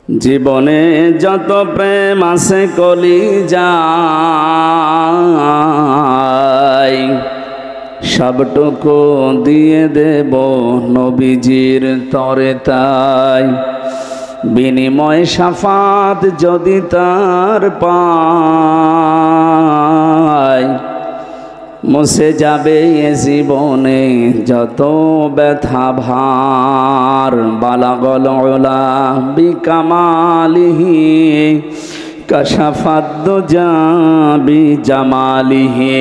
জীবনে যত প্রেম আছে কলিজায় সবটুকু দিয়ে দেব নবীজির তরে, তাই বিনিময় শাফাত যদি তার পাই মুছে যাবে এ জীবনে যত ব্যথা ভার। বালাগল উলা বিকামালিহি কাশাফাত দুজা বিজামালিহি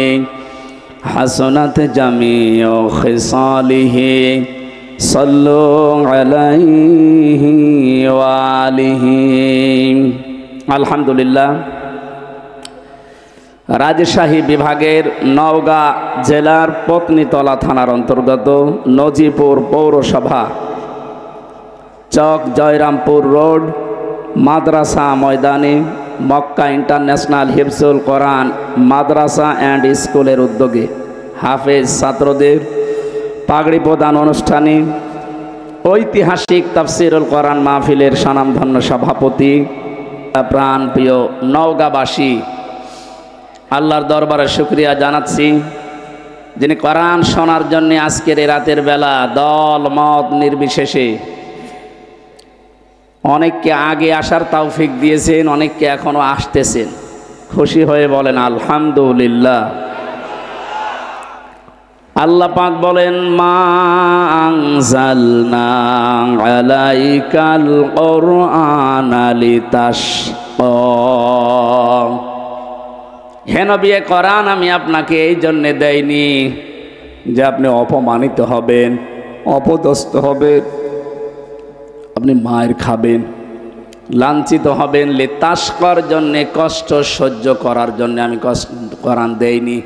হাসনাত জামিউ খিসালিহি সাল্লু আলাইহি ওয়া আলিহি। আলহামদুলিল্লাহ। রাজশাহী বিভাগের নওগাঁ জেলার পত্নীতলা থানার অন্তর্গত নজিপুর পৌরসভা চক জয়রামপুর রোড মাদ্রাসা ময়দানে মক্কা ইন্টারন্যাশনাল হিফজুল কোরআন মাদ্রাসা অ্যান্ড স্কুলের উদ্যোগে হাফেজ ছাত্রদের পাগড়ি প্রদান অনুষ্ঠানে ঐতিহাসিক তাফসিরুল কোরআন মাহফিলের স্বনামধন্য সভাপতি প্রাণপ্রিয় নওগাঁবাসী আল্লাহর দরবারে শুকরিয়া জানাচ্ছি, যিনি কোরআন শোনার জন্য আজকের এই রাতের বেলা দল মত নির্বিশেষে অনেককে আগে আসার তৌফিক দিয়েছেন, অনেককে এখনো আসতেছেন। খুশি হয়ে বলেন আলহামদুলিল্লাহ। আল্লাহ পাক বলেন মা আনজালনা আলাইকাল কুরআনা লিতাশকা। হে নবী, কোরআন আমি আপনাকে এই জন্যে দেইনি যে আপনি অপমানিত হবেন, অপদস্থ হবেন, আপনি মায়ের খাবেন, লাঞ্ছিত হবেন। লিতাশকার জন্যে, কষ্ট সহ্য করার জন্য আমি কোরআন দেইনি।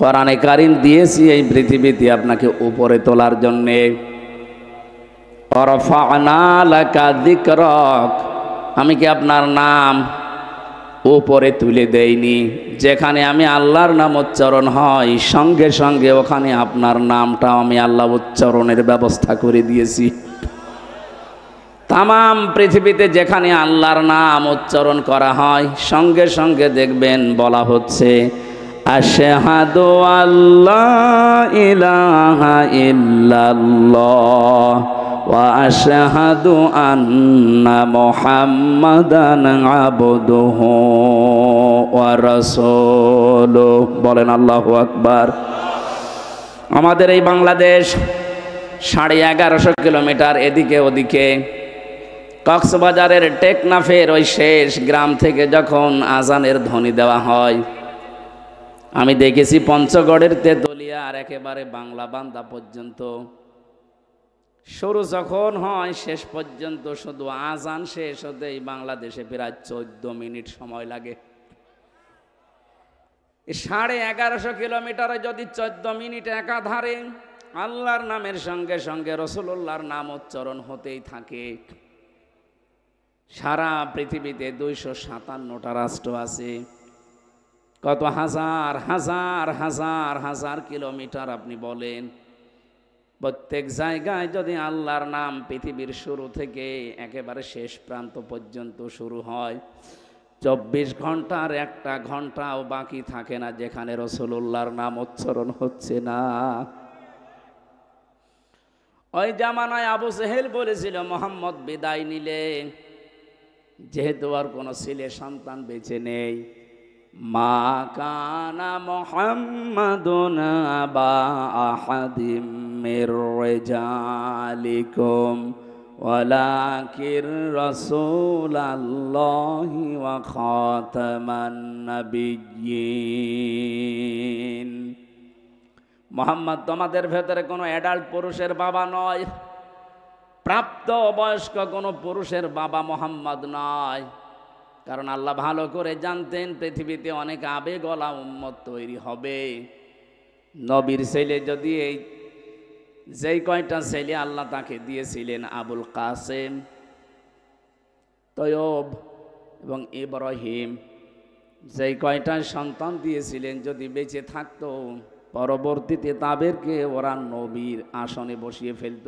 কোরআনে কারিম দিয়েছি এই পৃথিবীতে আপনাকে উপরে তোলার জন্যে। ওয়ারফা'না লাকা যিকরাক, আমি কি আপনার নাম উপরে তুলে দেইনি? যেখানে আমি আল্লাহর নাম উচ্চারণ হয় সঙ্গে সঙ্গে ওখানে আপনার নামটা আমি আল্লাহ উচ্চারণের ব্যবস্থা করে দিয়েছি। তামাম পৃথিবীতে যেখানে আল্লাহর নাম উচ্চারণ করা হয় সঙ্গে সঙ্গে দেখবেন বলা হচ্ছে আশহাদু আল্লা ইলাহা ইল্লাল্লাহ ওয়া আশহাদু আন্না মুহাম্মাদান আবদুহু ওয়া রাসূলুহু। বলেন আল্লাহু আকবার। আমাদের এই বাংলাদেশ 1150 কিলোমিটার এদিকে ওদিকে। কক্সবাজারের টেকনাফের ওই শেষ গ্রাম থেকে যখন আজানের ধ্বনি দেওয়া হয়, আমি দেখেছি পঞ্চগড়ের তেতুলিয়া আর একেবারে বাংলা বান্দা পর্যন্ত শুরু যখন হয় শেষ পর্যন্ত শুধু আজান শেষ হতেই বাংলাদেশে প্রায় 14 মিনিট সময় লাগে। 1150 কিলোমিটারে যদি 14 মিনিট একাধারে আল্লাহর নামের সঙ্গে সঙ্গে রাসূলুল্লাহর নাম উচ্চারণ হতেই থাকে। সারা পৃথিবীতে 257টা রাষ্ট্র আছে। কত হাজার হাজার হাজার হাজার কিলোমিটার আপনি বলেন। প্রত্যেক জায়গায় যদি আল্লাহর নাম পৃথিবীর শুরু থেকে একেবারে শেষ প্রান্ত পর্যন্ত শুরু হয়, 24 ঘন্টার 1টা ঘন্টাও বাকি থাকে না যেখানে রাসূলুল্লাহর নাম উচ্চারণ হচ্ছে না। ওই জামানায় আবু জেহেল বলেছিল মুহাম্মদ বিদায় নিলে, যেহেতু আর কোনো ছেলে সন্তান বেঁচে নেই, মা কানা মুহাম্মাদুন আবা আহাদিম মির রিজালিকুম ওয়ালাকির রাসূলুল্লাহি ওয়া খাতামান নাবিয়্যিন। মুহাম্মদ তোমাদের ভেতরে কোনো অ্যাডাল্ট পুরুষের বাবা নয়, প্রাপ্ত বয়স্ক কোনো পুরুষের বাবা মুহাম্মদ নয়। কারণ আল্লাহ ভালো করে জানতেন পৃথিবীতে অনেক আবেগওয়ালা উম্মত তৈরি হবে। নবীর ছেলে যদি এই যেই কয়টা ছেলে আল্লাহ তাকে দিয়েছিলেন, আবুল কাসেম, তয়ব এবং ইব্রাহিম, যেই কয়টা সন্তান দিয়েছিলেন, যদি বেঁচে থাকতো পরবর্তীতে তাদেরকে ওরা নবীর আসনে বসিয়ে ফেলত।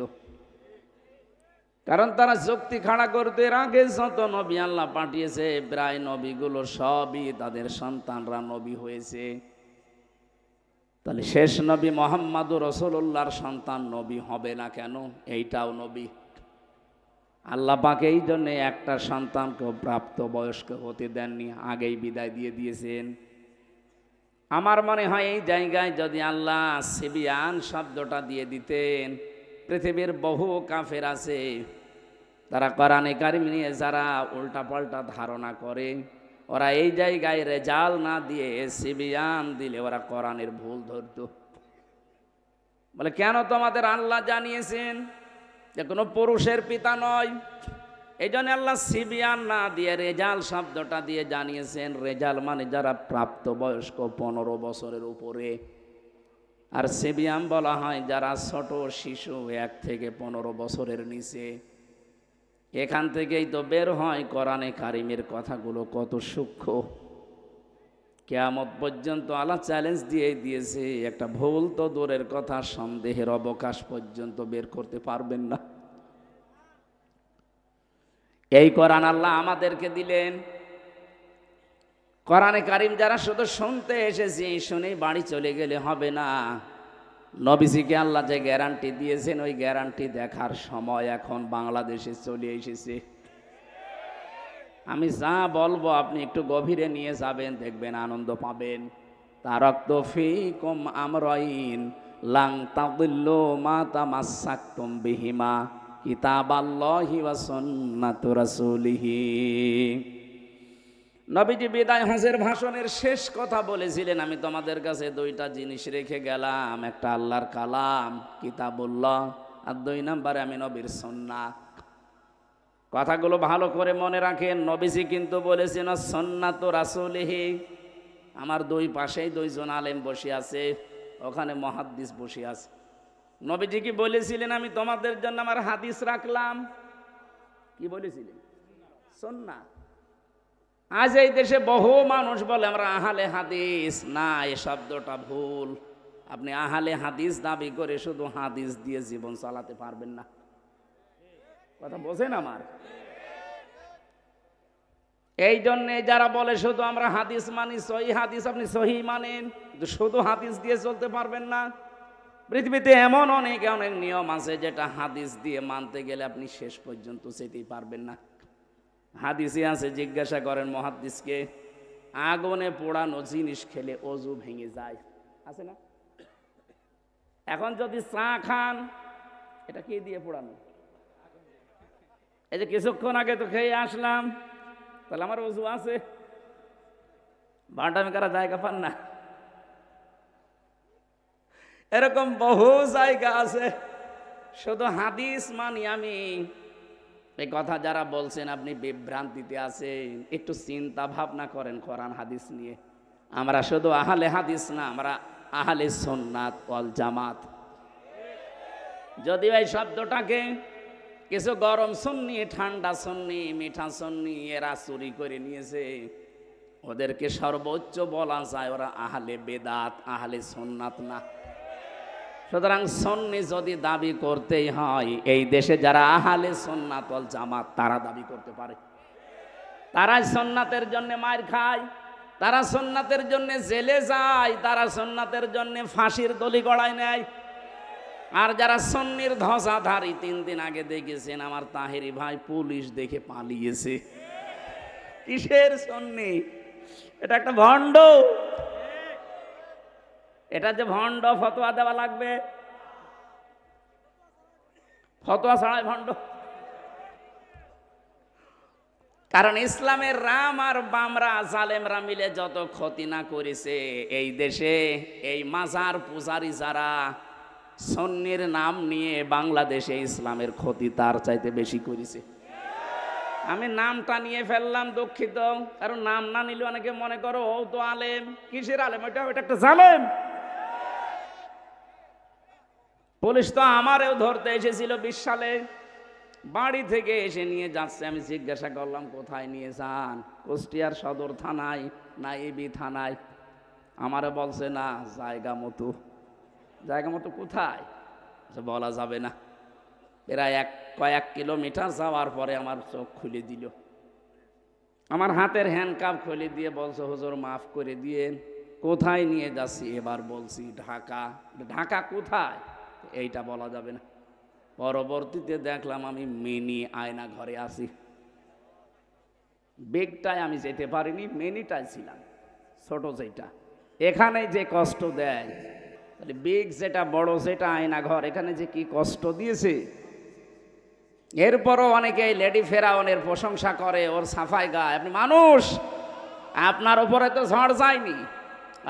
কারণ তারা যুক্তি খাড়া করতে, এর আগে যত নবী আল্লাহ পাঠিয়েছে প্রায় নবীগুলো সবই তাদের সন্তানরা নবী হয়েছে। তাহলে শেষ নবী মুহাম্মদুর রাসূলুল্লাহর সন্তান নবী হবে না কেন? এইটাও নবী। আল্লাহ পাক এই জন্য একটা সন্তানকে প্রাপ্ত বয়স্ক হতে দেননি, আগেই বিদায় দিয়ে দিয়েছেন। আমার মনে হয় এই জায়গায় যদি আল্লাহ সিবিয়ান শব্দটা দিয়ে দিতেন, পৃথিবীর বহু কাফের আছে তারা কোরআনে কারিম নিয়ে যারা উল্টাপাল্টা ধারণা করে, ওরা এই জায়গায় রেজাল না দিয়ে সিবিয়ান দিলে ওরা কোরআনের ভুল ধরত। বলে কেন তোমাদের আল্লাহ জানিয়েছেন যে কোনো পুরুষের পিতা নয়, এই জন্য আল্লাহ সিবিয়ান না দিয়ে রেজাল শব্দটা দিয়ে জানিয়েছেন। রেজাল মানে যারা প্রাপ্তবয়স্ক 15 বছরের উপরে, আর সিবিয়ান বলা হয় যারা ছোট শিশু 1 থেকে 15 বছরের নিচে। এখান থেকেই তো বের হয় কোরআনে কারিমের কথাগুলো কত সূক্ষ্ম। কিয়ামত পর্যন্ত আল্লাহ চ্যালেঞ্জ দিয়ে দিয়েছে, একটা ভুল তো দূরের কথা, সন্দেহের অবকাশ পর্যন্ত বের করতে পারবেন না। এই কোরআন আল্লাহ আমাদেরকে দিলেন। কোরআনে কারিম যারা শুধু শুনতে এসেছি, শুনেই বাড়ি চলে গেলে হবে না। নবীজিকে আল্লাহ যে গ্যারান্টি দিয়েছেন, ওই গ্যারান্টি দেখার সময় এখন বাংলাদেশে চলে এসেছে। আমি যা বলবো আপনি একটু গভীরে নিয়ে যাবেন, দেখবেন আনন্দ পাবেন। তারাকতু ফীকুম আমরাইন লান তাদিল্লু মা তামাসসাকতুম বিহিমা কিতাবাল্লাহি ওয়া সুন্নাতু রাসূলিহি। নবীজি বিদায় হজের ভাষণের শেষ কথা বলেছিলেন, আমি তোমাদের কাছে 2টা জিনিস রেখে গেলাম, একটা আল্লাহর কালাম কিতাবুল্লাহ, আর 2 নম্বরে আমি নবীর সুন্নাত। কথাগুলো ভালো করে মনে রাখেন। নবীজি কিন্তু বলেছেন সুন্নাতু রাসূলিহি। আমার 2 পাশেই 2 জন আলেম বসে আছে, ওখানে মুহাদ্দিস বসে আছে। নবীজি কি বলেছিলেন আমি তোমাদের জন্য আমার হাদিস রাখলাম? কি বলেছিলেন? সুন্নাত। আজ এই দেশে বহু মানুষ বলে আমরা আহলে হাদিস। না, এই শব্দটা ভুল। আপনি আহলে হাদিস দাবি করে শুধু হাদিস দিয়ে জীবন চালাতে পারবেন না। কথা বোঝেন আমার? এই জন্যে যারা বলে শুধু আমরা হাদিস মানি, সহি হাদিস, আপনি সহি মানেন, কিন্তু শুধু হাদিস দিয়ে চলতে পারবেন না। পৃথিবীতে এমন অনেক নিয়ম আছে যেটা হাদিস দিয়ে মানতে গেলে আপনি শেষ পর্যন্ত যেতেই পারবেন না। হাদিসে আছে, জিজ্ঞাসা করেন মুহাদ্দিসকে, আগুনে পোড়ানো জিনিস খেলে অজু ভেঙে যায়, আছে না? এখন যদি চা খান, এটা কি দিয়ে পোড়ানো? এই যে কিছুক্ষণ আগে তো খেয়ে আসলাম, তাহলে আমার অজু আছে? বাটামি করা জায়গা পান না? এরকম বহু জায়গা আছে। শুধু হাদিস মানি আমি, এই কথা যারা বলছেন আপনি বিভ্রান্তিতে আছেন। একটু চিন্তা ভাবনা করেন কোরআন হাদিস নিয়ে। আমরা শুধু আহলে হাদিস না, আমরা আহলে সুন্নাত ওয়াল জামাত। যদিও এই শব্দটাকে কিছু গরম সুন্নি, ঠান্ডা সুন্নি, মিঠা সুন্নি এরা চুরি করে নিয়েছে, ওদেরকে সর্বোচ্চ বলা যায় ওরা আহলে বেদাত, আহলে সুন্নাত না। সুতরাং সুন্নি যদি দাবি করতেই হয়, এই দেশে যারা আহলে সুন্নাত ওয়াল জামাত তারা দাবি করতে পারে। তারাই সুন্নাতের জন্য মার খায়, তারা সুন্নাতের জন্য জেলে যায়, তারা সুন্নাতের জন্য ফাঁসির দড়ি গড়ায় নেয়। আর যারা সুন্নির ধ্বজাধারী, 3 দিন আগে দেখেছেন আমার তাহেরি ভাই পুলিশ দেখে পালিয়েছে। কিসের সুন্নি? এটা একটা ভণ্ড। এটা যে ভণ্ড, ফতোয়া দেওয়া লাগবে, ফতোয়া ছাড়াই ভণ্ড। কারণ ইসলামের রাম আর বামরা জালেমরা মিলে যত ক্ষতি না করেছে এই দেশে, এই মাজার পূজারি যারা সুন্নির নাম নিয়ে বাংলাদেশে ইসলামের ক্ষতি তার চাইতে বেশি করেছে। আমি নামটা নিয়ে ফেললাম, দুঃখিত। কারণ নাম না নিলে অনেকে মনে করো ও তো আলেম। কিসের আলেম? ওটা একটা জালেম। পুলিশ তো আমারেও ধরতে এসেছিল 20 সালে, বাড়ি থেকে এসে নিয়ে যাচ্ছে। আমি জিজ্ঞাসা করলাম কোথায় নিয়ে যান? কুষ্টিয়ার সদর থানায় না এবি থানায়? আমারে বলছে না জায়গা মতো। জায়গা মতো কোথায়? বলা যাবে না। প্রায় কয়েক কিলোমিটার যাওয়ার পরে আমার চোখ খুলে দিল। আমার হাতের হ্যান্ডকাপ খুলে দিয়ে বলছে, হুজুর মাফ করে দিয়েন। কোথায় নিয়ে যাচ্ছি? এবার বলছি ঢাকা। ঢাকা কোথায় এইটা বলা যাবে না। পরবর্তীতে দেখলাম আমি মিনি আয়না ঘরে আছি। বেগটায় আমি যেতে পারিনি, মিনিটায় ছিলাম, ছোট যেটা। এখানে যে কষ্ট দেয়, তাহলে বেগ যেটা বড়, যেটা আয়না ঘর, এখানে যে কি কষ্ট দিয়েছে। এরপরও অনেকে লেডি ফেরাউনের প্রশংসা করে, ওর সাফাই গায়। আপনি মানুষ, আপনার উপরে তো ঝড় যায়নি।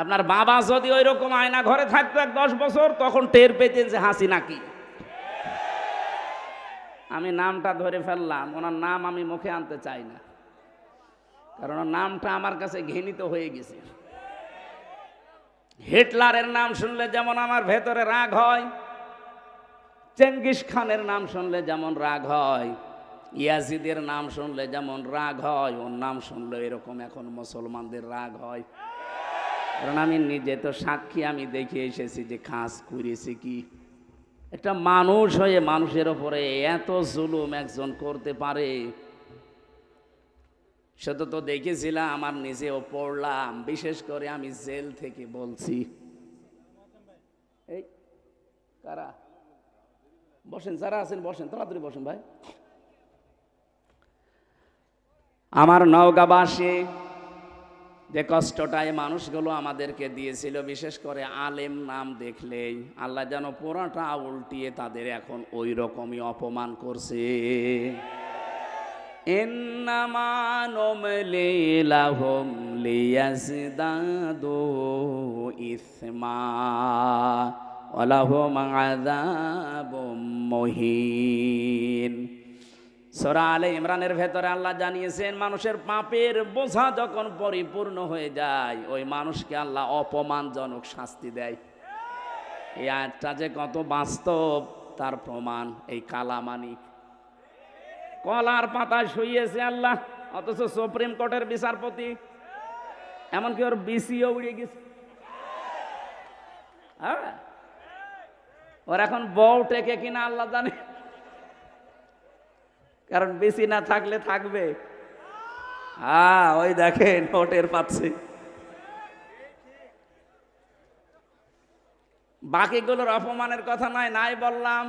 আপনার বাবা যদি ওই রকম আয়না ঘরে থাকতো 10 বছর, তখন টের পেতেন যে হাসি নাকি। আমি নামটা ধরে ফেললাম, ওনার নাম আমি মুখে আনতে চাই না, কারণ নামটা আমার কাছে ঘৃণিত হয়ে গেছে। হিটলারের নাম শুনলে যেমন আমার ভেতরে রাগ হয়, চেঙ্গিস খানের নাম শুনলে যেমন রাগ হয়, ইয়াজিদের নাম শুনলে যেমন রাগ হয়, ওর নাম শুনলে এরকম এখন মুসলমানদের রাগ হয়। কারণ আমি নিজে তো সাক্ষী, আমি দেখে এসেছি যে খাস করেছি কি। একটা মানুষ হয়ে মানুষের ওপরে এত জুলুম একজন করতে পারে, সেটা তো দেখেছিলাম, আমার নিজেও পড়লাম। বিশেষ করে আমি জেল থেকে বলছি। এই কারা বসেন, যারা আছেন বসেন, তাড়াতাড়ি বসেন ভাই। আমার নওগাঁবাসী যে কষ্টটায় মানুষগুলো আমাদেরকে দিয়েছিল, বিশেষ করে আলেম নাম দেখলেই আল্লাহ যেন পুরাটা উল্টিয়ে তাদের এখন ওই রকমই অপমান করছে। ইন্নামা নুমলি লাহুম লিয়াজদাদু ইসমা ওয়া লাহুম আযাবুম মুহিন। সূরা আলে ইমরানের ভেতরে আল্লাহ জানিয়েছেন, মানুষের পাপের বোঝা যখন পরিপূর্ণ হয়ে যায়, ওই মানুষকে আল্লাহ অপমানজনক শাস্তি দেয়। এই আয়াতটা যে কত বাস্তব তার প্রমাণ এই কালামানিক। কলার পাতায় শুইয়েছে আল্লাহ, অথচ সুপ্রিম কোর্টের বিচারপতি, এমনকি ওর বিসিও উড়ে গেছে। হ্যাঁ, ওর এখন বউ টেকে কিনা আল্লাহ জানে, কারণ বিসি না থাকলে থাকবে। হ্যাঁ, ওই দেখেন নোটের পাচ্ছে। বাকিগুলোর অপমানের কথা নাই বললাম।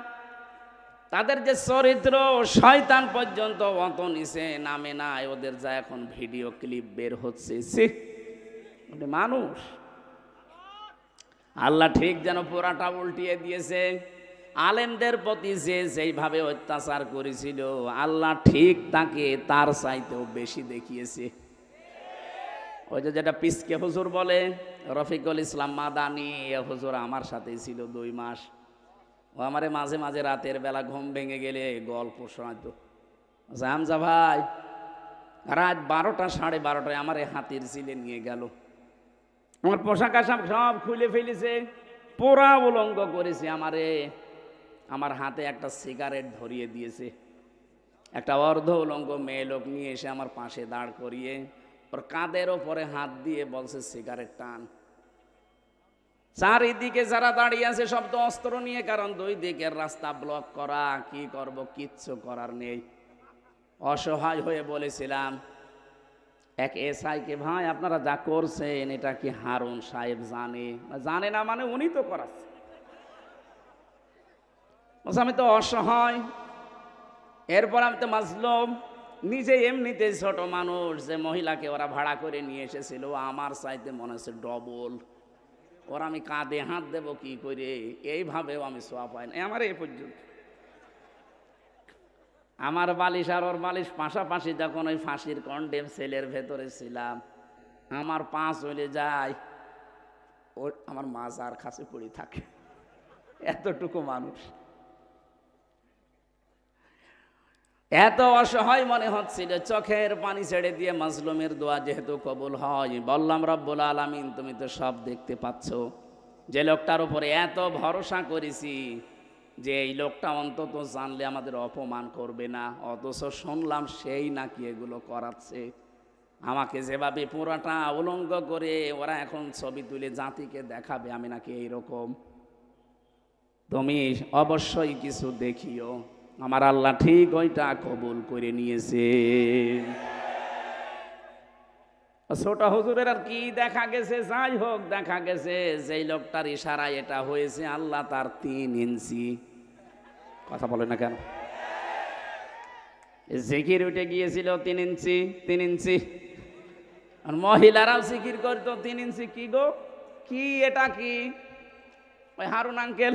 তাদের যে চরিত্র, শয়তান পর্যন্ত অত নিচে নামে নাই, ওদের যা এখন ভিডিও ক্লিপ বের হচ্ছে। মানুষ আল্লাহ ঠিক যেন পুরাটা উল্টিয়ে দিয়েছে। আলেমদের প্রতি যে যেইভাবে অত্যাচার করেছিল, আল্লাহ ঠিক তাকে তার চাইতেও বেশি দেখিয়েছে। ওই যে যেটা পিসকে হুজুর বলে, রফিকুল ইসলাম মাদানি হুজুর আমার সাথেই ছিল 2 মাস। ও আমারে মাঝে মাঝে রাতের বেলা ঘুম ভেঙে গেলে গল্প শোনাতো। হামজা ভাই রাত 12টা 12:30টায় আমার হাতির ছিলে নিয়ে গেল। আমার পোশাক আশাক সব খুলে ফেলেছে, পোড়া উলঙ্গ করেছে আমারে। আমার হাতে একটা সিগারেট ধরিয়ে দিয়েছে। একটা অর্ধ উলঙ্গ মেয়ে লোক নিয়ে এসে আমার পাশে দাঁড় করিয়ে ওর কাঁধের ওপরে হাত দিয়ে বলছে, সিগারেট টান। চারিদিকে যারা দাঁড়িয়ে আছে সব তো অস্ত্র নিয়ে, কারণ 2 দিকের রাস্তা ব্লক করা। কি করব, কিচ্ছু করার নেই। অসহায় হয়ে বলেছিলাম এক এসআইকে, ভাই আপনারা যা করছেন এটা কি হারুন সাহেব জানে না? মানে উনি তো করাচ্ছে। আমি তো অসহায়, এরপর আমি তো মাজলুম, নিজে এমনিতে ছোট মানুষ। যে মহিলাকে ওরা ভাড়া করে নিয়ে এসেছিল, আমার চাইতে মনে হচ্ছে ডবল। ওরা আমি কাঁধে হাত দেবো কি করে, এইভাবেও আমি সোয়া পাই না। আমার এই পর্যন্ত আমার বালিশ আর ওর বালিশ পাশাপাশি, যখন ওই ফাঁসির কন্ডেম সেলের ভেতরে ছিলাম, আমার পা চলে যায়, ও আমার মাজার কাছে পড়ে থাকে। এতটুকু মানুষ, এত অসহায় মনে হচ্ছিল। চোখের পানি ছেড়ে দিয়ে মাজলুমের দোয়া যেহেতু কবুল হয়, বললাম রব্বুল আলামিন তুমি তো সব দেখতে পাচ্ছ। যে লোকটার উপরে এত ভরসা করেছি যে এই লোকটা অন্তত জানলে আমাদের অপমান করবে না, অথচ শুনলাম সেই নাকি এগুলো করাচ্ছে। আমাকে যেভাবে পুরাটা উলঙ্গ করে ওরা এখন ছবি তুলে জাতিকে দেখাবে আমি নাকি এইরকম। তুমি অবশ্যই কিছু দেখিও। আমার আল্লাহ ঠিক ওইটা কবুল করে নিয়েছে। ছোট হুজুরের আর কি দেখা গেছে, যাই হোক দেখা গেছে যেই লোকটার ইশারায় এটা হয়েছে আল্লাহ তার 3 ইঞ্চি, কথা বলে না কেন, জিকির উঠে গিয়েছিল 3 ইঞ্চি 3 ইঞ্চি, আর মহিলারাও জিকির করতো 3 ইঞ্চি। কি গো কি এটা কি? ওই হারুন আঙ্কেল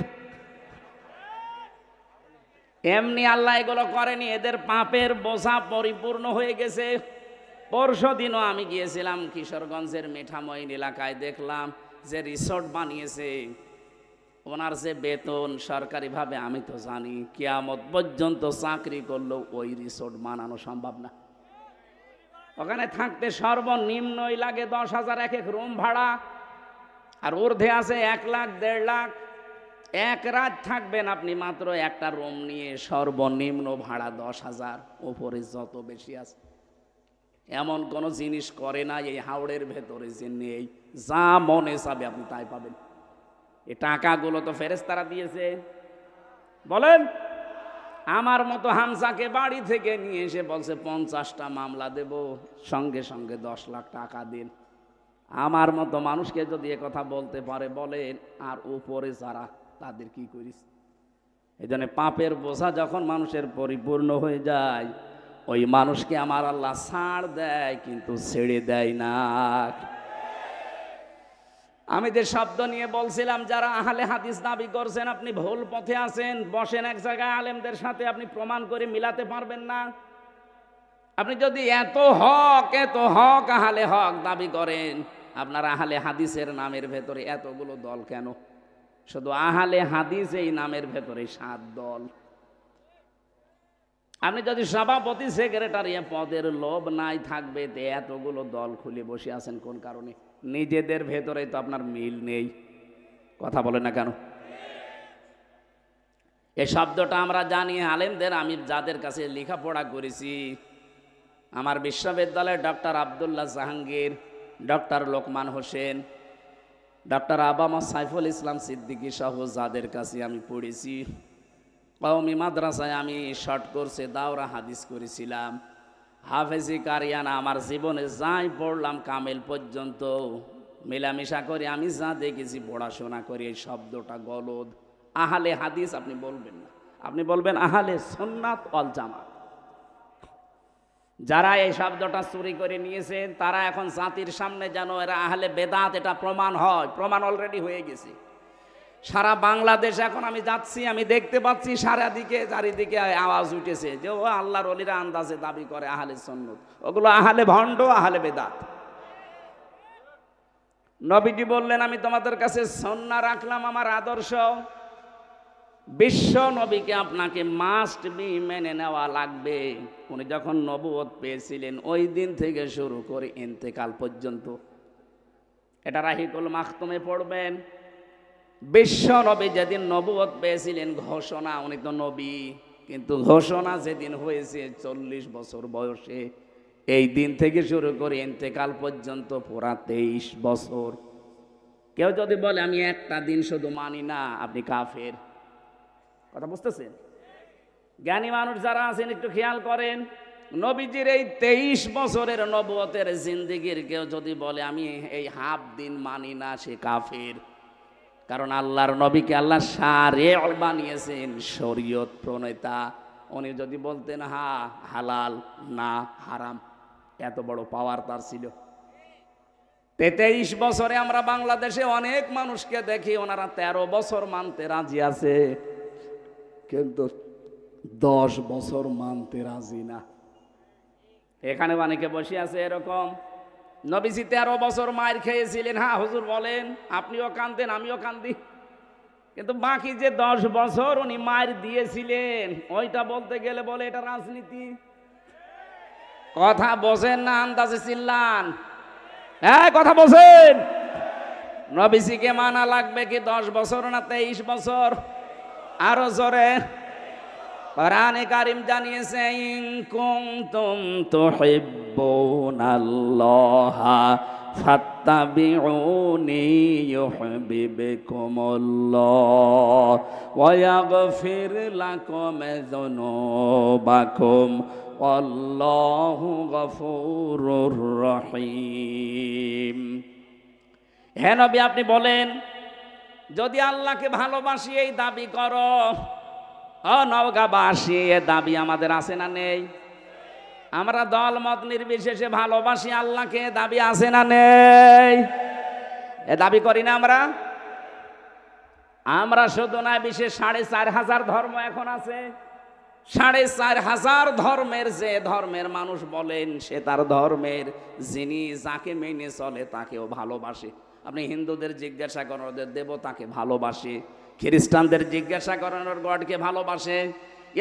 এমনি আল্লাহ এগুলো করেনি, এদের পাপের বোঝা পরিপূর্ণ হয়ে গেছে। পরশু দিনও আমি গিয়েছিলাম কিশোরগঞ্জের মিঠামইন এলাকায়, দেখলাম যে রিসোর্ট বানিয়েছে, ওনার যে বেতন সরকারিভাবে আমি তো জানি কিয়ামত পর্যন্ত চাকরি করলেও ওই রিসোর্ট বানানো সম্ভব না। ওখানে থাকতে সর্বনিম্নই লাগে 10,000 এক এক রুম ভাড়া, আর ঊর্ধ্বে আছে 1 লাখ 1.5 লাখ। এক রাত থাকবেন আপনি মাত্র একটা রুম নিয়ে, সর্বনিম্ন ভাড়া 10,000, ওপরে যত বেশি আছে। এমন কোন জিনিস করে না এই হাওড়ের ভেতরে যে নেই, যা মনে চাবে আপনি তাই পাবেন। এই টাকাগুলো তো ফেরেশতারা দিয়েছে। বলেন, আমার মতো হামজাকে বাড়ি থেকে নিয়ে এসে বলছে 50টা মামলা দেব, সঙ্গে সঙ্গে 10 লাখ টাকা দিন। আমার মতো মানুষকে যদি এ কথা বলতে পারে বলেন, আর উপরে যারা তাদের কি করিস? এই জন্য পাপের বোঝা যখন মানুষের পরিপূর্ণ হয়ে যায়, ওই মানুষকে আমার আল্লাহ ছাড় দেয়, কিন্তু ছেড়ে দেয় না। আমি যে শব্দ নিয়ে বলছিলাম, যারা আহলে হাদিস দাবি করছেন আপনি ভুল পথে আছেন। বসেন এক জায়গায় আলেমদের সাথে, আপনি প্রমাণ করে মিলাতে পারবেন না। আপনি যদি এত হক আহলে হক দাবি করেন, আপনার আহলে হাদিসের নামের ভেতরে এতগুলো দল কেন? শুধু আহলে হাদিস এই নামের ভেতরে 7 দল। আপনি যদি সভাপতি সেক্রেটারি পদের লোভ নাই থাকবে, তে এতগুলো দল খুলে বসে আছেন কোন কারণে? নিজেদের ভেতরে তো আপনার মিল নেই, কথা বলে না কেন? এই শব্দটা আমরা জানি আলেমদের, আমি যাদের কাছে লেখাপড়া করেছি, আমার বিশ্ববিদ্যালয়ে doctor Abdullah Jahangir, doctor Lokman Hossain, doctor আবামা সাইফুল ইসলাম সিদ্দিকী সহ যাদের কাছে আমি পড়েছি, কওমি মাদ্রাসায় আমি শর্ট কোর্সে দাওরা হাদিস করেছিলাম, হাফেজি কারিয়ানা, আমার জীবনে যাই পড়লাম কামেল পর্যন্ত মেলামেশা করে আমি যা দেখেছি, পড়াশোনা করে, এই শব্দটা গলদ। আহলে হাদিস আপনি বলবেন না, আপনি বলবেন আহলে সুন্নাত ওয়াল জামাত। যারা এই শব্দটা চুরি করে নিয়েছেন তারা এখন জাতির সামনে যেন এরা আহলে বেদাত, এটা প্রমাণ হয়, প্রমাণ অলরেডি হয়ে গেছে। সারা বাংলাদেশ এখন আমি যাচ্ছি, আমি দেখতে পাচ্ছি চারিদিকে আওয়াজ উঠেছে যে ও আল্লাহর ওলিরা আন্দাজে দাবি করে আহলে সুন্নাত, ওগুলো আহলে ভণ্ড, আহলে বেদাত। নবীজি বললেন আমি তোমাদের কাছে সুন্নাহ রাখলাম আমার আদর্শ, বিশ্ব নবীকে আপনাকে মাস্ট বি মেনে নেওয়া লাগবে। উনি যখন নবুয়ত পেয়েছিলেন ওই দিন থেকে শুরু করে ইন্তেকাল পর্যন্ত, এটা রাহিকুল মাখতুমে পড়বেন। বিশ্ব নবী যেদিন নবুয়ত পেয়েছিলেন, ঘোষণা, উনি তো নবী, কিন্তু ঘোষণা যেদিন হয়েছে 40 বছর বয়সে, এই দিন থেকে শুরু করে ইন্তেকাল পর্যন্ত পুরা 23 বছর। কেউ যদি বলে আমি একটা দিন শুধু মানি না, আপনি কাফের। কথা বুঝতেছেন? জ্ঞানী মানুষ যারা আছেন একটু খেয়াল করেন, নবীজির এই 23 বছরের নবুয়তের জিন্দেগির কেউ যদি বলে আমি এই হাফ দিন মানি না, সে কাফের। কারণ আল্লাহর নবীকে আল্লাহ শারিআ বানিয়েছেন, শরীয়ত প্রণেতা। উনি যদি বলতেন হালাল না হারাম, এত বড় পাওয়ার তার ছিল। 23 বছরে আমরা বাংলাদেশে অনেক মানুষকে দেখি ওনারা 13 বছর মানতে রাজি আছে, কিন্তু 10 বছর মানতে রাজি না। এখানে অনেকে বসে আছে এরকম। নবীজি 13 বছর মায়ের খেয়েছিলেন, হ্যাঁ হুজুর বলেন, আপনিও কান্দেন আমিও কান্দি, কিন্তু বাকি যে 10 বছর উনি মায়ের দিয়েছিলেন, ওইটা বলতে গেলে বলে এটা রাজনীতি। কথা বোঝেন না, আন্দাজে চিল্লান, হ্যাঁ কথা বোঝেন। নবীজিকে মানা লাগবে কি 10 বছর না 23 বছর? আরো জোরে। কোরআনে কারীম জানিয়েছে ইন কুনতুম তুহিব্বুন তুহিব্বুনাল্লাহা ফাত্তাবিউনি ইউহিব্বুকুমুল্লাহ ওয়া ইয়াগফির লাকুম যুনুবাকুম আল্লাহু গফুরুর রহিম। হে নবী, আপনি বলেন, যদি আল্লাহকে ভালোবাসি এই দাবি করো, নওগাঁবাসী এ দাবি আমাদের আছে না নেই? আমরা দল মত নির্বিশেষে ভালোবাসি আল্লাহকে, দাবি আছে না নেই? এ দাবি করি না আমরা? আমরা শুধু না, বিশেষ 4,500 ধর্ম এখন আছে। 4,500 ধর্মের যে ধর্মের মানুষ বলেন সে তার ধর্মের যিনি যাকে মেনে চলে তাকেও ভালোবাসে। আপনি হিন্দুদের জিজ্ঞাসা করেন ওদের দেবতাকে ভালোবাসে, খ্রিস্টানদের জিজ্ঞাসা করেন ওর গডকে ভালোবাসে,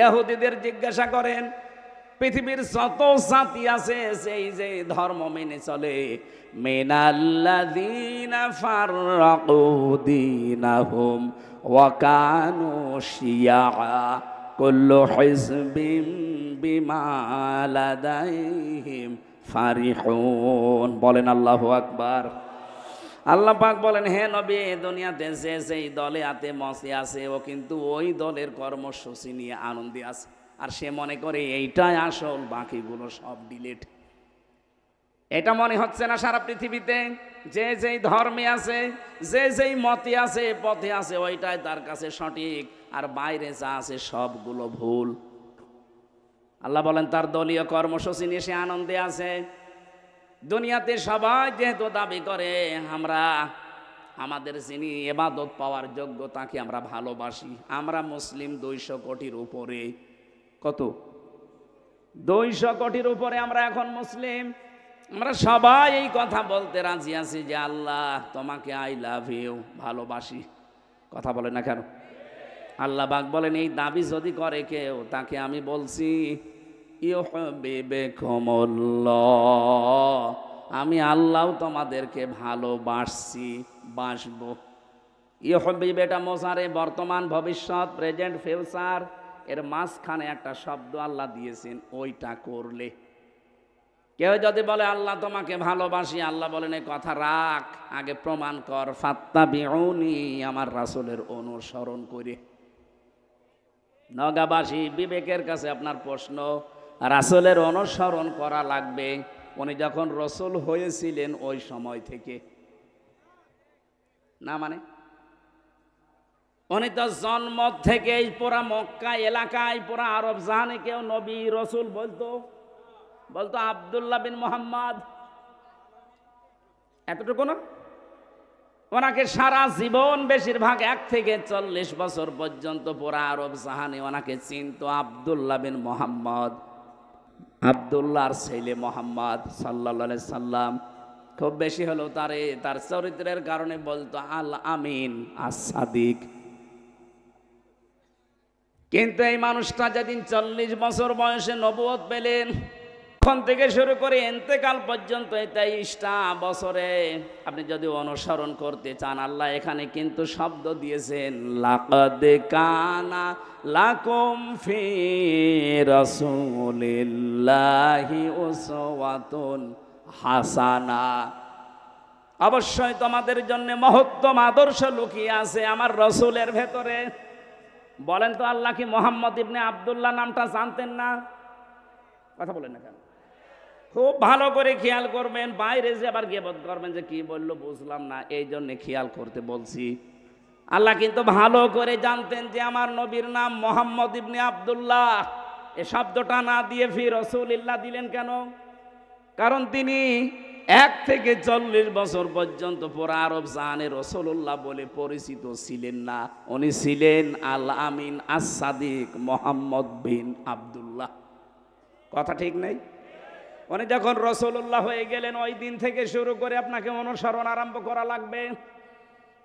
ইহুদিদের জিজ্ঞাসা করেন, পৃথিবীর যত জাতি আছে সেই যে ধর্ম মেনে চলে, মিনাল্লাযীনা ফাররাকু দীনাহুম ওয়া কানু শিয়া কুল্লু হিজবিম বিমা লাদাইহিম ফারিহুন। বলেন আল্লাহু আকবার। আল্লাহ পাক বলেন, হে নবী, দুনিয়াতে যে যেই দলে আতে মসে আছে ও কিন্তু ওই দলের কর্মসূচি নিয়ে আনন্দে আছে, আর সে মনে করে এইটাই আসল, বাকিগুলো সব ডিলিট। এটা মনে হচ্ছে না সারা পৃথিবীতে যে যেই ধর্মে আছে, যে যেই মতে আছে, পথে আছে, ওইটাই তার কাছে সঠিক, আর বাইরে যা আছে সবগুলো ভুল। আল্লাহ বলেন তার দলীয় কর্মসূচি নিয়ে সে আনন্দে আছে। দুনিয়াতে সবাই যেহেতু দাবি করে আমরা আমাদের যিনি ইবাদত পাওয়ার যোগ্য তাকে আমরা ভালোবাসি। আমরা মুসলিম 200 কোটির উপরে, কত? 200 কোটির উপরে আমরা এখন মুসলিম। আমরা সবাই এই কথা বলতে রাজি আছি যে আল্লাহ তোমাকে আই লাভ ইউ, ভালোবাসি। কথা বলে না কেন? আল্লাহ পাক বলেন এই দাবি যদি করে কেউ, তাকে আমি বলছি ইউহিব্বুকুমুল্লাহ, আমি আল্লাহ তোমাদেরকে ভালোবাসছি, বাসবো। ইউহিব্বু এটা মোজারে, বর্তমান, ভবিষ্যৎ, প্রেজেন্ট, ফিউচার, এর মাঝখানে একটা শব্দ আল্লাহ দিয়েছেন, ওইটা করলে। কেউ যদি বলে আল্লাহ তোমাকে ভালোবাসি, আল্লাহ বলেন এই কথা রাখ, আগে প্রমাণ কর, ফাত্তাবিউনি, আমার রাসূলের অনুসরণ করে। নওগাঁবাসী, বিবেকের কাছে আপনার প্রশ্ন, রাসূলের অনুসরণ করা লাগবে। উনি যখন রাসূল হয়েছিলেন ওই সময় থেকে না, মানে উনি তো জন্ম থেকেই পুরা মক্কা এলাকায়, পুরা আরব জাহানে কেউ নবী রাসূল বলতো আব্দুল্লাহ বিন মুহাম্মদ, এতটুকু না? ওনাকে সারা জীবন বেশিরভাগ 1 থেকে 40 বছর পর্যন্ত পুরা আরব জাহানে ওনাকে চিনতো আব্দুল্লাহ বিন মুহাম্মদ, আব্দুল্লাহর ছেলে মুহাম্মদ সাল্লাল্লাহু আলাইহি সাল্লাম। খুব বেশি হলো তার চরিত্রের কারণে বলতো আল আমিন, আস-সাদিক। কিন্তু এই মানুষটা যেদিন 40 বছর বয়সে নবুয়ত পেলেন, তখন থেকে শুরু করে ইন্তেকাল পর্যন্ত 23টা বছরে আপনি যদি অনুসরণ করতে চান, আল্লাহ এখানে কিন্তু শব্দ দিয়েছেন লাকাদ কানা লাকুম ফি রাসূলিল্লাহি উসওয়াতুন হাসানা। অবশ্যই তোমাদের জন্য মহত্তম আদর্শ লুকিয়ে আছে আমার রাসূলের ভেতরে। বলেন তো আল্লাহ কি মুহাম্মদ ইবনে আব্দুল্লাহ নামটা জানতেন না? কথা বলেন না কেন? খুব ভালো করে খেয়াল করবেন, বাইরে যে আবার গীবত করবেন যে কি বললো বুঝলাম না, এই জন্য খেয়াল করতে বলছি। আল্লাহ কিন্তু ভালো করে জানতেন যে আমার নবীর নাম মুহাম্মদ ইবনে আব্দুল্লাহ। এই শব্দটা না দিয়ে ফি রাসূলিল্লাহ দিলেন কেন? কারণ তিনি 1 থেকে 40 বছর পর্যন্ত পুরা আরব জাহানে রাসূলুল্লাহ বলে পরিচিত ছিলেন না। উনি ছিলেন আল আমিন, আস-সাদিক, মুহাম্মদ বিন আব্দুল্লাহ। কথা ঠিক নেই? উনি যখন রাসূলুল্লাহ হয়ে গেলেন, ওই দিন থেকে শুরু করে আপনাকে অনুসরণ আরম্ভ করা লাগবে।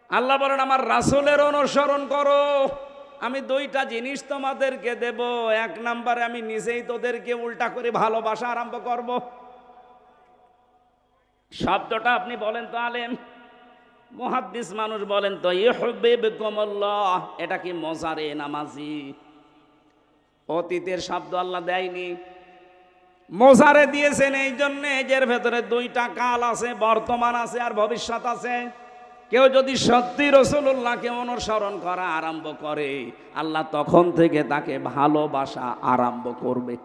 আল্লাহ বলেন আমার রাসূলের অনুসরণ করো, আমি 2টা জিনিস তোমাদেরকে দেব। 1 নম্বরে আমি নিজেই তোদেরকে উল্টা করে ভালোবাসা আরম্ভ করব। শব্দটা আপনি বলেন তো আলেম, মুহাদ্দিস মানুষ বলেন তো ইউহিব্বুকুমুল্লাহ, এটা কি মোজারে নামাজি? অতীতের শব্দ আল্লাহ দেয়নি। মোজারে দিয়েছেন এই জন্যে এর ভেতরে দুইটা কাল আছে, বর্তমান আছে আর ভবিষ্যৎ আছে। কেউ যদি সত্যি রাসূলুল্লাহকে অনুসরণ করা আরম্ভ করে, আল্লাহ তখন থেকে তাকে ভালোবাসা আরম্ভ করবে।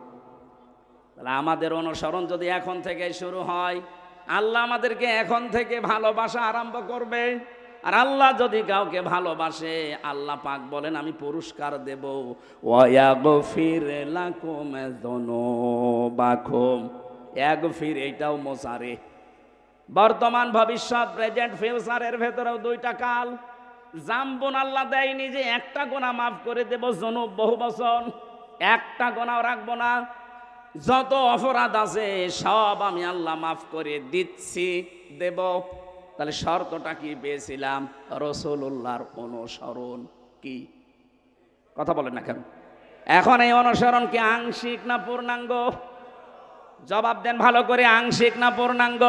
তাহলে আমাদের অনুসরণ যদি এখন থেকে শুরু হয়, আল্লাহ আমাদেরকে এখন থেকে ভালোবাসা আরম্ভ করবে। আর আল্লাহ যদি কাউকে ভালোবাসে, আল্লাহ পাক বলেন আমি পুরস্কার দেব, ওয়াগফির লাকুম যুনুবাকুম। ইয়াগফির এইটাও মোসারে, বর্তমান ভবিষ্যৎ প্রেজেন্ট ফিউচারের ভেতরেও দুইটা কাল। জাম্বুন আল্লাহ দেয়নি যে একটা গুনাহ মাফ করে দেব, জুনুব বহু বচন, একটা গুনাহ রাখবো না। যত অপরাধ আছে সব আমি আল্লাহ মাফ করে দিচ্ছি, দেব। তাহলে শর্তটা কি পেয়েছিলাম? রাসূলুল্লাহর অনুসরণ। কি কথা বলেন না কেন? এখন এই অনুসরণ কি আংশিক না পূর্ণাঙ্গ? জবাব দেন ভালো করে, আংশিক না পূর্ণাঙ্গ?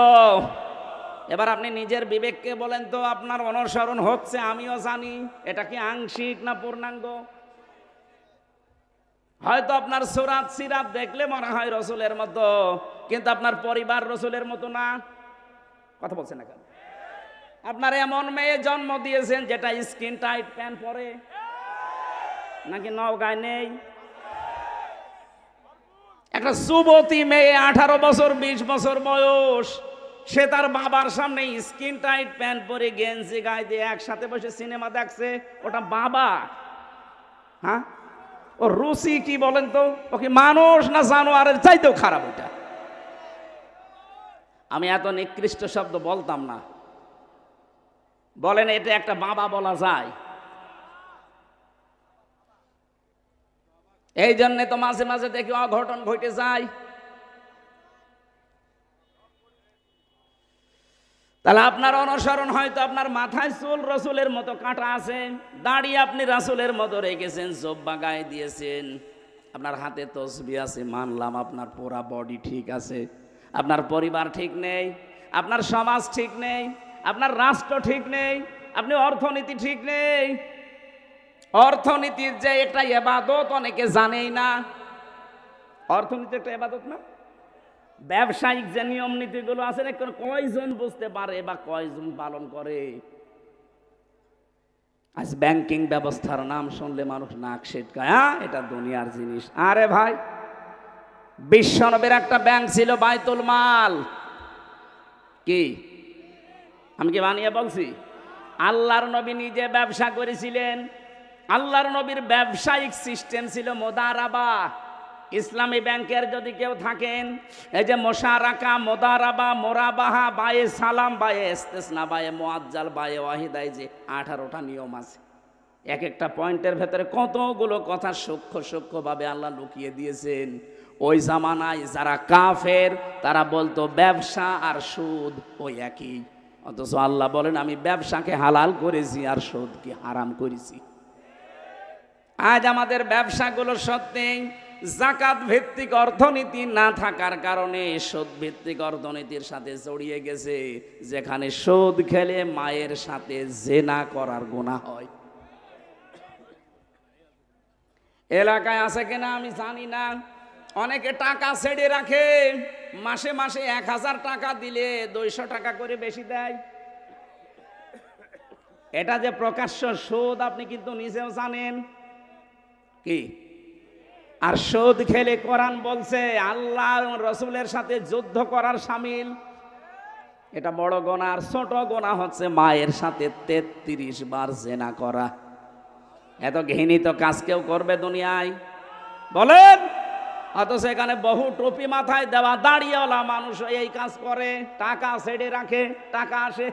এবার আপনি নিজের বিবেককে বলেন তো, আপনার অনুসরণ হচ্ছে, আমিও জানি, এটা কি আংশিক না পূর্ণাঙ্গ? হয়তো আপনার সুরাত সিরাত দেখলে মনে হয় রসুলের মতো, কিন্তু আপনার পরিবার রসুলের মতো না। কথা বলছেন না কেন? আপনার এমন মেয়ে জন্ম দিয়েছেন যেটা স্কিন টাইট প্যান্ট পরে, নাকি নওগাঁয় নেই? একটা যুবতী মেয়ে 18 বছর 20 বছর বয়স, সে তার বাবার সামনে স্কিন টাইট প্যান্ট পরে গেঞ্জি গায়ে দিয়ে একসাথে বসে সিনেমা দেখছে, ওটা বাবা? হ্যাঁ, ও রুচি কি বলেন তো? ওকে মানুষ না জানোয়ারের চাইতেও খারাপ ওটা। আমি এত নিকৃষ্ট শব্দ বলতাম না। বলেন এটা একটা বাবা বলা যায়? এই জন্যে তো মাঝে মাঝে দেখি অঘটন ঘটে যায়। তাহলে আপনার অনুসরণ হয়তো আপনার মাথায় চুল রসুলের মতো কাটা আছে, দাড়ি আপনি রাসূলের মতো রেখেছেন, জব্বা গায়ে দিয়েছেন, আপনার হাতে তসবিহ আছে, মানলাম আপনার পুরা বডি ঠিক আছে, আপনার পরিবার ঠিক নেই, আপনার সমাজ ঠিক নেই, আপনার রাষ্ট্র ঠিক নেই, আপনি অর্থনীতি ঠিক নেই। অর্থনীতির যে একটা ইবাদত অনেকে জানেই না। অর্থনীতি একটা ইবাদত না? ব্যবসায়িক যে নিয়ম নীতিগুলো আছে, কয়জন বুঝতে পারে বা কয়জন পালন করে? আজ ব্যাংকিং ব্যবস্থার নাম শুনলে মানুষ নাক সেটকায়, হ্যাঁ এটা দুনিয়ার জিনিস। আরে ভাই, বিশ্বনবীর একটা ব্যাংক ছিল, বাইতুল মাল। কি আমি কি বানিয়ে বলছি? আল্লাহর নবী নিজে ব্যবসা করেছিলেন। আল্লাহর নবীর ব্যবসায়িক সিস্টেম ছিল মুদারাবা। ইসলামী ব্যাংকের যদি কেউ থাকেন, এই যে মোশারাকা, মুদারাবা, মোরাবাহা, বায়ে সালাম, বায়ে ইস্তেসনা, বায়ে মুআজ্জাল, বায়ে ওয়াহিদায়, যে 18টা নিয়ম আছে। এক একটা পয়েন্টের ভেতরে কতগুলো কথা সূক্ষ্ম সূক্ষ্মভাবে আল্লাহ লুকিয়ে দিয়েছেন। ওই জামানায় যারা কাফের তারা বলতো ব্যবসা আর সুদ ওই একই, অথচ আল্লাহ বলেন আমি ব্যবসাকে হালাল করেছি আর সুদকে হারাম করেছি। আজ আমাদের ব্যবসাগুলো সত্যি যাকাত ভিত্তিক অর্থনীতি না থাকার কারণে সুদ ভিত্তিক অর্থনীতির সাথে জড়িয়ে গেছে, যেখানে সুদ খেলে মায়ের সাথে জেনা করার গুনাহ হয়। এলাকায় আছে কিনা আমি জানি না, অনেকে টাকা ছেড়ে রাখে, মাসে মাসে 1000 টাকা দিলে 200 টাকা করে বেশি দেয়। এটা যে প্রকাশ্য সুদ আপনি কিন্তু নিজেও জানেন। কি আর সুদ খেলে কোরআন বলছে আল্লাহ রসুলের সাথে যুদ্ধ করার শামিল। এটা বড় গুনাহ। আর ছোট গুনাহ হচ্ছে মায়ের সাথে 33 বার জেনা করা। এত ঘৃণিত কাজ কেউ করবে দুনিয়ায় বলেন? অথচ এখানে বহু টুপি মাথায় দেওয়া দাড়িওয়ালা মানুষ এই কাজ করে, টাকা ছেড়ে রাখে, টাকা আসে।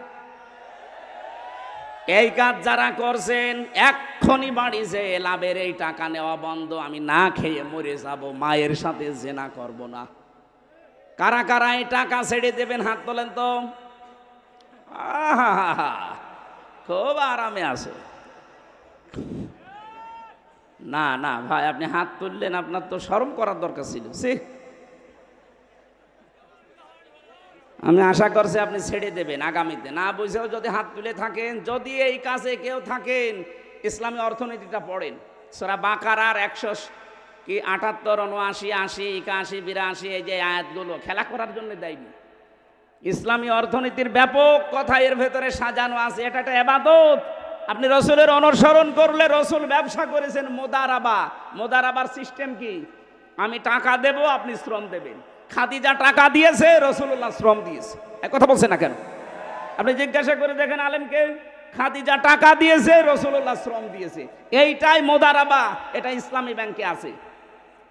এই কাজ যারা করছেন এক্ষুনি বাড়ি যে লাভের এই টাকা নেওয়া বন্ধ, আমি না খেয়ে মরে যাব, মায়ের সাথে জেনা করব না। কারা কারা এই টাকা ছেড়ে দেবেন হাত তোলেন তো। খুব আরামে আছে। না না ভাই, আপনি হাত তুললেন, আপনার তো শরম করার দরকার ছিল। আমি আশা করছি আপনি ছেড়ে দেবেন আগামীতে। না বুঝেও যদি হাত তুলে থাকেন, যদি এই কাজে কেউ থাকেন, ইসলামী অর্থনীতিটা পড়েন, সূরা বাকারার কি 78, 79, 80, 81, 82 এই যে আয়াতগুলো খেলা করার জন্য দেয়নি। ইসলামী অর্থনীতির ব্যাপক কথা এর ভেতরে সাজানো আছে। এটা একটা ইবাদত। আপনি রসুলের অনুসরণ করলে, রসুল ব্যবসা করেছেন মোদারাবা। মোদারাবার সিস্টেম কি? আমি টাকা দেব, আপনি শ্রম দেবেন। খাদিজা টাকা দিয়েছে, রসুল্লাহ শ্রম দিয়েছে। এক কথা বলছে না কেন? আপনি জিজ্ঞাসা করে দেখেন আলেমকে, খাদিজা টাকা দিয়েছে, রসুল্লাহ শ্রম দিয়েছে। এইটাই মোদারাবা, এটা ইসলামী ব্যাংকে আছে।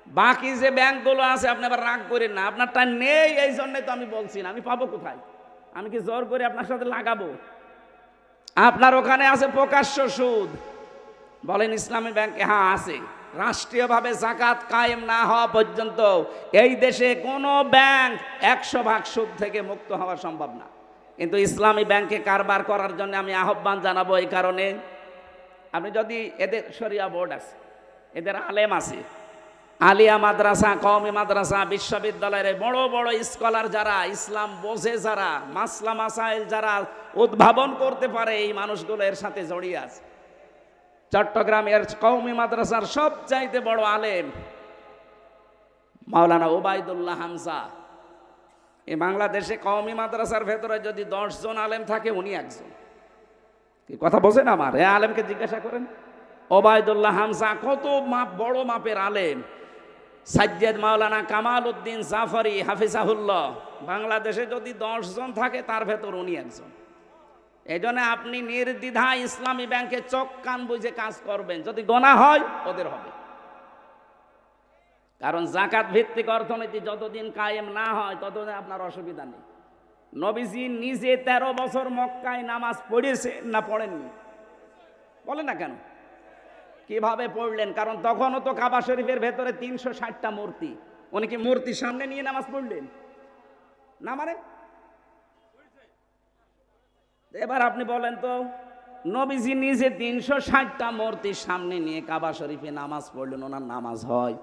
বাকি যে ব্যাংকগুলো আছে আপনি আবার রাগ করেন না, আপনারটা নেই, এই জন্যই তো আমি বলছি না। আমি পাবো কোথায়? আমি কি জোর করে আপনার সাথে লাগাবো? আপনার ওখানে আছে প্রকাশ্য সুদ, বলেন ইসলামী ব্যাংকে? হ্যাঁ আছে। রাষ্ট্রীয়ভাবে যাকাত কায়েম না হওয়া পর্যন্ত এই দেশে কোনো ব্যাংক 100% সুদ থেকে মুক্ত হওয়া সম্ভব না। কিন্তু ইসলামী ব্যাংকে কারবার করার জন্য আমি আহ্বান জানাবো এই কারণে, আপনি যদি এদের শরিয়া বোর্ড আছে, এদের আলেম আছে, আলিয়া মাদ্রাসা, কওমি মাদ্রাসা, বিশ্ববিদ্যালয়ের বড় বড় স্কলার যারা, ইসলাম বোঝে যারা, মাসলা মাসাইল যারা উদ্ভাবন করতে পারে, এই মানুষগুলো এর সাথে জড়িয়ে আছে। চট্টগ্রামের কওমি মাদ্রাসার সবচাইতে বড় আলেম মাওলানা ওবায়দুল্লাহ হামজা। এই বাংলাদেশে কওমি মাদ্রাসার ভেতরে যদি 10 জন আলেম থাকে, উনি একজন। কি কথা বোঝেন আমার? এ আলেমকে জিজ্ঞাসা করেন। ওবায়দুল্লাহ হামজা কত বড় মাপের আলেম। সাজ্জাদ মাওলানা কামাল উদ্দিন জাফরি হাফিজাহুল্লাহ, বাংলাদেশে যদি 10 জন থাকে তার ভেতর উনি একজন। এই জন্য আপনি নির্দ্বিধায় ইসলামী ব্যাংকে চোখ কান বুঝে কাজ করবেন। যদি গোনা হয় ওদের হবে, কারণ যাকাত ভিত্তিক অর্থনীতি যতদিন কায়েম না হয় ততদিন আপনার অসুবিধা নেই। নবীজি নিজে 13 বছর মক্কায় নামাজ পড়েছে না পড়েননি? বলে না কেন? কিভাবে পড়লেন? কারণ তখনও তো কাবা শরীফের ভেতরে 360টা মূর্তি। উনি কি মূর্তির সামনে নিয়ে নামাজ পড়লেন না? মানে এবার আপনি বলেন তো, নবীজি নিজে 360টা মূর্তির সামনে নিয়ে কাবা শরীফে নামাজ পড়লেন, ওনার নামাজ হয়?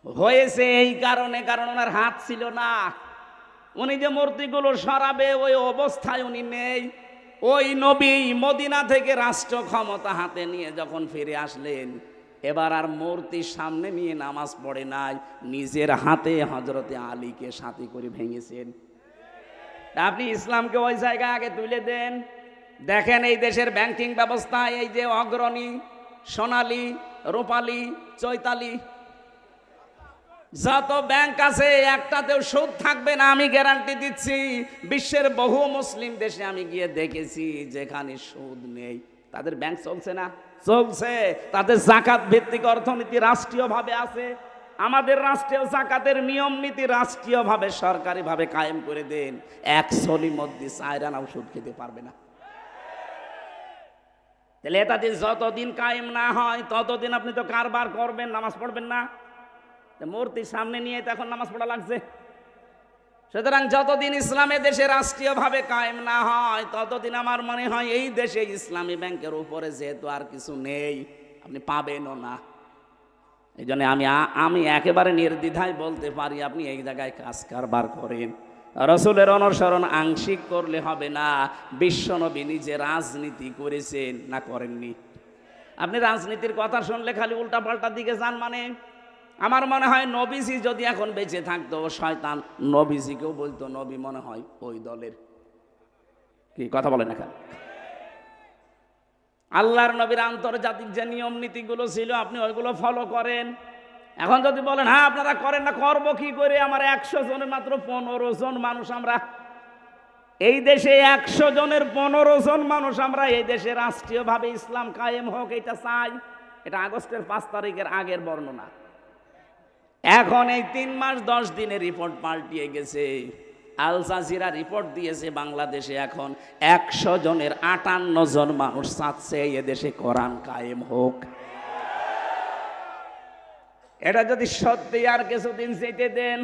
হয়েছে এই কারণে, কারণ ওনার হাত ছিল না। উনি যে মূর্তিগুলো সরাবে ওই অবস্থায় উনি নেই। ওই নবী মদিনা থেকে রাষ্ট্র ক্ষমতা হাতে নিয়ে যখন ফিরে আসলেন, এবার আর মূর্তির সামনে নিয়ে নামাজ পড়ে নাই, নিজের হাতে হযরতে আলীকে সাথে করে ভেঙেছেন। আপনি ইসলামকে ওই জায়গায় আগে তুলে দেন। দেখেন এই দেশের ব্যাংকিং ব্যবস্থা, এই যে অগ্রণী, সোনালী, রূপালী, চৈতালি, যত ব্যাংক আছে একটাতেও সুদ থাকবে না, আমি গ্যারান্টি দিচ্ছি। বিশ্বের বহু মুসলিম দেশে আমি গিয়ে দেখেছি যেখানে সুদ নেই, তাদের ব্যাংক চলছে না? চলছে। তাদের যাকাত ভিত্তিক অর্থনীতি রাষ্ট্রীয়ভাবে আছে। আমাদের রাষ্ট্রীয় যাকাতের নিয়ম নীতি রাষ্ট্রীয়ভাবে সরকারিভাবে কায়েম করে দেন, এক সলির মধ্যে 4 আনাও সুদ খেতে পারবে না। তাহলে এটা যে যতদিন কায়েম না হয় ততদিন আপনি তো কারবার করবেন, নামাজ পড়বেন না। মূর্তির সামনে নিয়ে তো এখন নামাজ পড়া লাগছে। সুতরাং যতদিন ইসলামের দেশে রাষ্ট্রীয়ভাবে কায়েম না হয় ততদিন আমার মনে হয় এই দেশে ইসলামী ব্যাংকের উপরে যেহেতু আর কিছু নেই, আপনি পাবেনও না। এই জন্য আমি একেবারে নির্দ্বিধায় বলতে পারি, আপনি এই জায়গায় কাজ কারবার করেন। রসুলের অনুসরণ আংশিক করলে হবে না। বিশ্বনবী নিজে রাজনীতি করেছেন না করেননি? আপনি রাজনীতির কথা শুনলে খালি উল্টাপাল্টা দিকে যান। মানে আমার মনে হয় নবীজি যদি এখন বেঁচে থাকতো, শয়তান নবীজিকেও বলতো নবী মনে হয় ওই দলের। কি কথা বলেন এখন? আল্লাহর নবীর আন্তর্জাতিক যে নিয়ম নীতিগুলো ছিল আপনি ওইগুলো ফলো করেন। এখন যদি বলেন হ্যাঁ আপনারা করেন না, করবো কি করে? আমার 100 জনের মাত্র 15 জন মানুষ আমরা এই দেশে, 100 জনের 15 জন মানুষ আমরা এই দেশে রাষ্ট্রীয়ভাবে ইসলাম কায়েম হোক এটা চাই। এটা আগস্টের 5 তারিখের আগের বর্ণনা। এখন এই 3 মাস 10 দিনে রিপোর্ট পাল্টিয়ে গেছে। আল জাজিরা রিপোর্ট দিয়েছে বাংলাদেশে এখন 100 জনের 58 জন মানুষ চাচ্ছে এ দেশে কোরআন কায়েম হোক। এটা যদি সত্যি আর কিছুদিন যেতে দেন,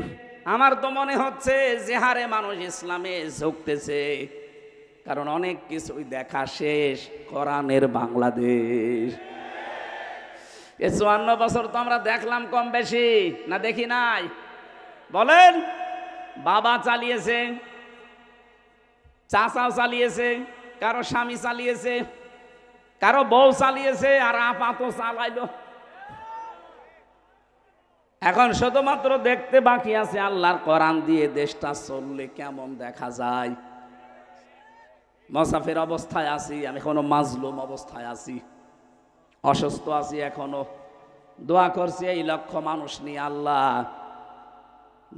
আমার তো মনে হচ্ছে যে হারে মানুষ ইসলামে ঝুঁকতেছে, কারণ অনেক কিছুই দেখা শেষ। কোরআনের বাংলাদেশ 54 বছর তো আমরা দেখলাম কম বেশি, না দেখি নাই? বলেন, বাবা চালিয়েছে, চাচাও চালিয়েছে, কারো স্বামী চালিয়েছে, কারো বউ চালিয়েছে, আর আপা তো চালাইলো। এখন শুধুমাত্র দেখতে বাকি আছে আল্লাহর কোরআন দিয়ে দেশটা চললে কেমন দেখা যায়। মুসাফির অবস্থায় আছি, আমি এখনো মাজলুম অবস্থায় আছি, অসুস্থ আছি, এখনো দোয়া করছি এই লক্ষ মানুষ নিয়ে, আল্লাহ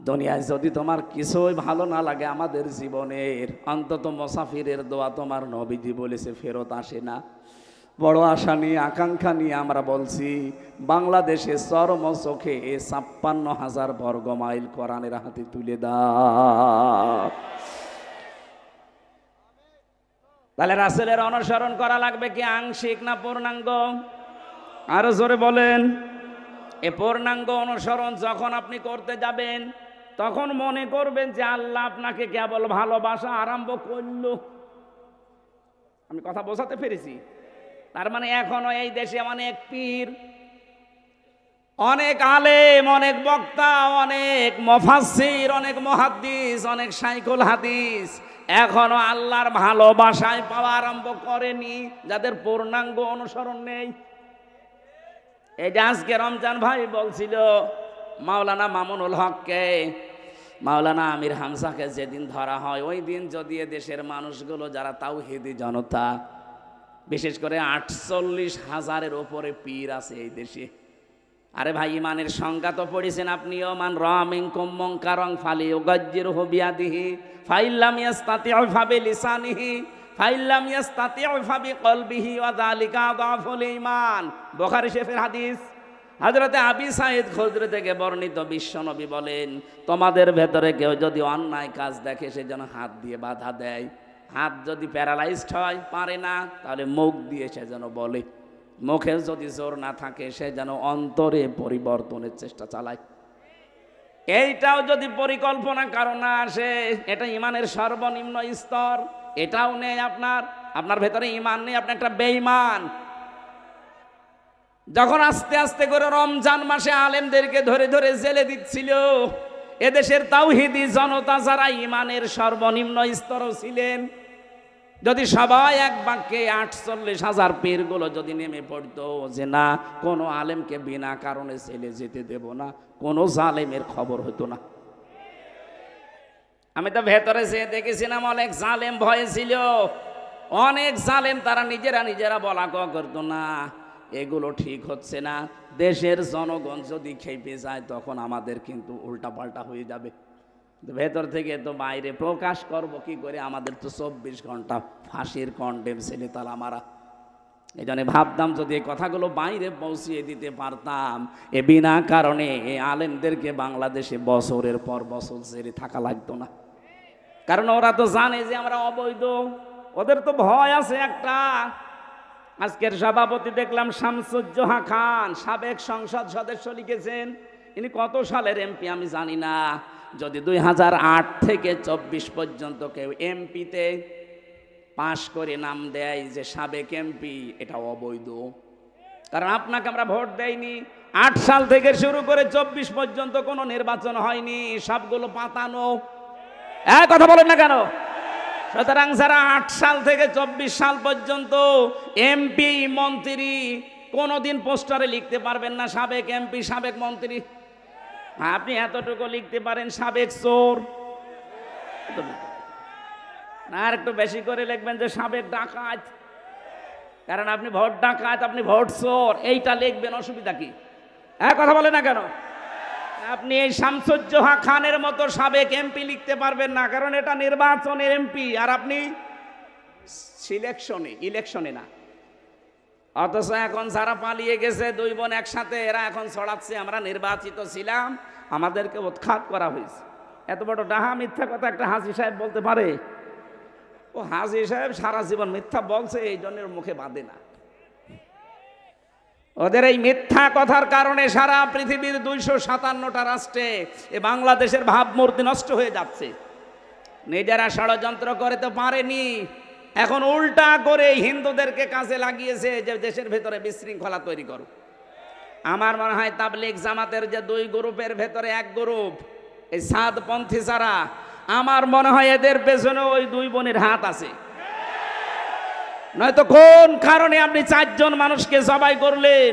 দুনিয়ায় যদি তোমার কিছুই ভালো না লাগে আমাদের জীবনের, অন্তত মুসাফিরের দোয়া তোমার নবীজি বলেছে ফেরত আসে না। বড় আশা নিয়ে আকাঙ্ক্ষা নিয়ে আমরা বলছি, বাংলাদেশে চরম চোখে ৫৬,০০০ বর্গ মাইল কোরআনের হাতে তুলে দাও। তাহলে রাসূলের অনুসরণ করা লাগবে কি আংশিক না পূর্ণাঙ্গ? আরো জোরে বলেন। এ পূর্ণাঙ্গ অনুসরণ যখন আপনি করতে যাবেন তখন মনে করবেন যে আল্লাহ আপনাকে কেবল ভালোবাসা আরম্ভ করল। আমি কথা বোঝাতে পেরেছি? তার মানে এখনো এই দেশে অনেক পীর, অনেক আলেম, অনেক বক্তা, অনেক মুফাসসির, অনেক মুহাদ্দিস, অনেক শাইখুল হাদিস এখনো আল্লাহর ভালোবাসায় পাওয়া আরম্ভ করেনি, যাদের পূর্ণাঙ্গ অনুসরণ নেই। এই যে আজকে রমজান ভাই বলছিল মাওলানা মামুনুল হককে, মাওলানা আমির হামজাকে যেদিন ধরা হয় ওই দিন যদি দেশের মানুষগুলো যারা তাওহীদি জনতা, বিশেষ করে ৪৮,০০০-এর ওপরে পীর আছে এই দেশে। আরে ভাই ইমানের সংজ্ঞা তো পড়েছেন আপনিও, মান রাআ মিনকুম মুনকারান ফালিয়ুগায়্যিরহু বিয়াদিহি ফাইল্লাম ইয়াসতাতি'উ ফাবিলিসানিহি ফাইল্লাম ইয়াসতাতি'উ ফাবিকলবিহি ওয়া যালিকা আযআফুল ঈমান। বুখারী শরীফের হাদিস। হযরতে আবি সাঈদ খুদরি থেকে বর্ণিত, বিশ্বনবী বলেন, তোমাদের ভেতরে কেউ যদি অন্যায় কাজ দেখে সে যেন হাত দিয়ে বাধা দেয়। হাত যদি প্যারালাইজড হয়, পারে না, তাহলে মুখ দিয়ে সে যেন বলে। মুখে যদি জোর না থাকে সে যেন অন্তরে পরিবর্তনের চেষ্টা চালায়। এইটাও যদি পরিকল্পনা কারণ না আসে, এটা ইমানের সর্বনিম্ন স্তর। এটাও নেই আপনার ভেতরে ইমান নেই, আপনি একটা বেঈমান। যখন আস্তে আস্তে করে রমজান মাসে আলেমদেরকে ধরে ধরে জেলে দিচ্ছিল, এদেশের তাওহীদি জনতা যারা ইমানের সর্বনিম্ন স্তরও ছিলেন, যদি সবাই এক বাক্যে ৪৮,০০০ পীরগুলো যদি নেমে পড়তো যে না, কোনো আলেমকে বিনা কারণে জেলে যেতে দেব না, কোনো জালেমের খবর হতো না। আমি তো ভেতরে যেয়ে দেখেছিলাম অনেক জালেম ভয়ে ছিল, অনেক জালেম তারা নিজেরা বলা করতো না এগুলো ঠিক হচ্ছে না। দেশের জনগণ যদি খেপে যায় তখন আমাদের কিন্তু উল্টাপাল্টা হয়ে যাবে। ভেতর থেকে তো বাইরে প্রকাশ করব কি করে? আমাদের তো ২৪ ঘন্টা ফাঁসির কন্ডেম ছেলে তালা মারা। এই জন্য ভাবতাম যদি এই কথাগুলো বাইরে পৌঁছিয়ে দিতে পারতাম, এ বিনা কারণে এই আলেমদেরকে বাংলাদেশে বছরের পর বছর জেলে থাকা লাগতো না। কারণ ওরা তো জানে যে আমরা অবৈধ, ওদের তো ভয় আছে একটা। আজকের সভাপতি দেখলাম শামসুজ্জোহা খান, সাবেক সংসদ সদস্য, লিখেছেন ইনি কত সালের এমপি আমি জানি না। যদি ২০০৮ থেকে ২৪ পর্যন্ত কেউ এমপিতে পাশ করে নাম দেয় যে সাবেক এমপি, এটা অবৈধ। কারণ আপনাকে আমরা ভোট দেয়নি। ৮ সাল থেকে শুরু করে ২৪ পর্যন্ত কোনো নির্বাচন হয়নি, সবগুলো পাতানো। কথা বলেন না কেন? সুতরাং যারা ৮ সাল থেকে ২৪ সাল পর্যন্ত এমপি মন্ত্রী, কোনোদিন পোস্টারে লিখতে পারবেন না সাবেক এমপি সাবেক মন্ত্রী। আপনি এতটুকু লিখতে পারেন সাবেক চোর, না আর একটু বেশি করে লিখবেন যে সাবেক ডাকাত। কারণ আপনি ভোট ডাকাত, আপনি ভোট চোর, এইটা লিখবেন, অসুবিধা কি? কথা বলে না কেন? আপনি এই শামসুজ্জোহা খানের মতো সাবেক এমপি লিখতে পারবেন না, কারণ এটা নির্বাচনের এমপি, আর আপনি ইলেকশনে না। অথচ এখন যারা পালিয়ে গেছে দুই বোন একসাথে, এরা এখন ছড়াচ্ছে আমরা নির্বাচিত ছিলাম, আমাদেরকে উৎখাত করা হয়েছে। এত বড় ডাহা মিথ্যা কথা একটা হাজী সাহেব বলতে পারে? ও হাজী সাহেব সারা জীবন মিথ্যা বলছে, এই জন্য মুখে বাঁধে না। ওদের এই মিথ্যা কথার কারণে সারা পৃথিবীর ২৫৭টা রাষ্ট্রে এ বাংলাদেশের ভাবমূর্তি নষ্ট হয়ে যাচ্ছে। নিজেরা ষড়যন্ত্র করে তো পারেনি, এখন উল্টা করে হিন্দুদেরকে কাজে লাগিয়েছে যে দেশের ভেতরে বিশৃঙ্খলা তৈরি করো। আমার মনে হয় তাবলীগ জামাতের যে দুই গ্রুপের ভেতরে এক গ্রুপ এই সাদপন্থী যারা, আমার মনে হয় এদের পেছনে ওই দুই বোনের হাত আছে। নয়তো কোন কারণে আপনি ৪ জন মানুষকে জবাই করলেন?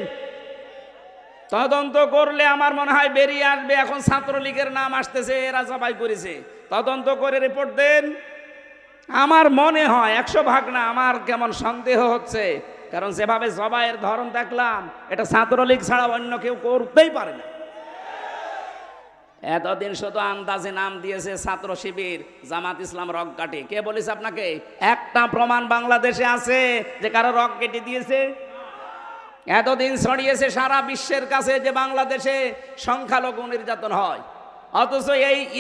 তদন্ত করলে আমার মনে হয় বেরিয়ে আসবে। এখন ছাত্রলীগের নাম আসতেছে, এরা সবাই করেছে। তদন্ত করে রিপোর্ট দেন। আমার মনে হয় 100 ভাগ না, আমার কেমন সন্দেহ হচ্ছে, কারণ যেভাবে জবাইয়ের ধরন দেখলাম, এটা ছাত্রলীগ ছাড়া অন্য কেউ করতেই পারে না। এতদিন শুধু আন্দাজে নাম দিয়েছে ছাত্র শিবির, জামাত ইসলাম রক কাটে। কে বলেছে আপনাকে? একটা প্রমাণ বাংলাদেশে আছে যে কারো রক কেটে দিয়েছে? এতদিন ছড়িয়েছে সারা বিশ্বের কাছে যে বাংলাদেশে সংখ্যালঘু নির্যাতন হয়, অথচ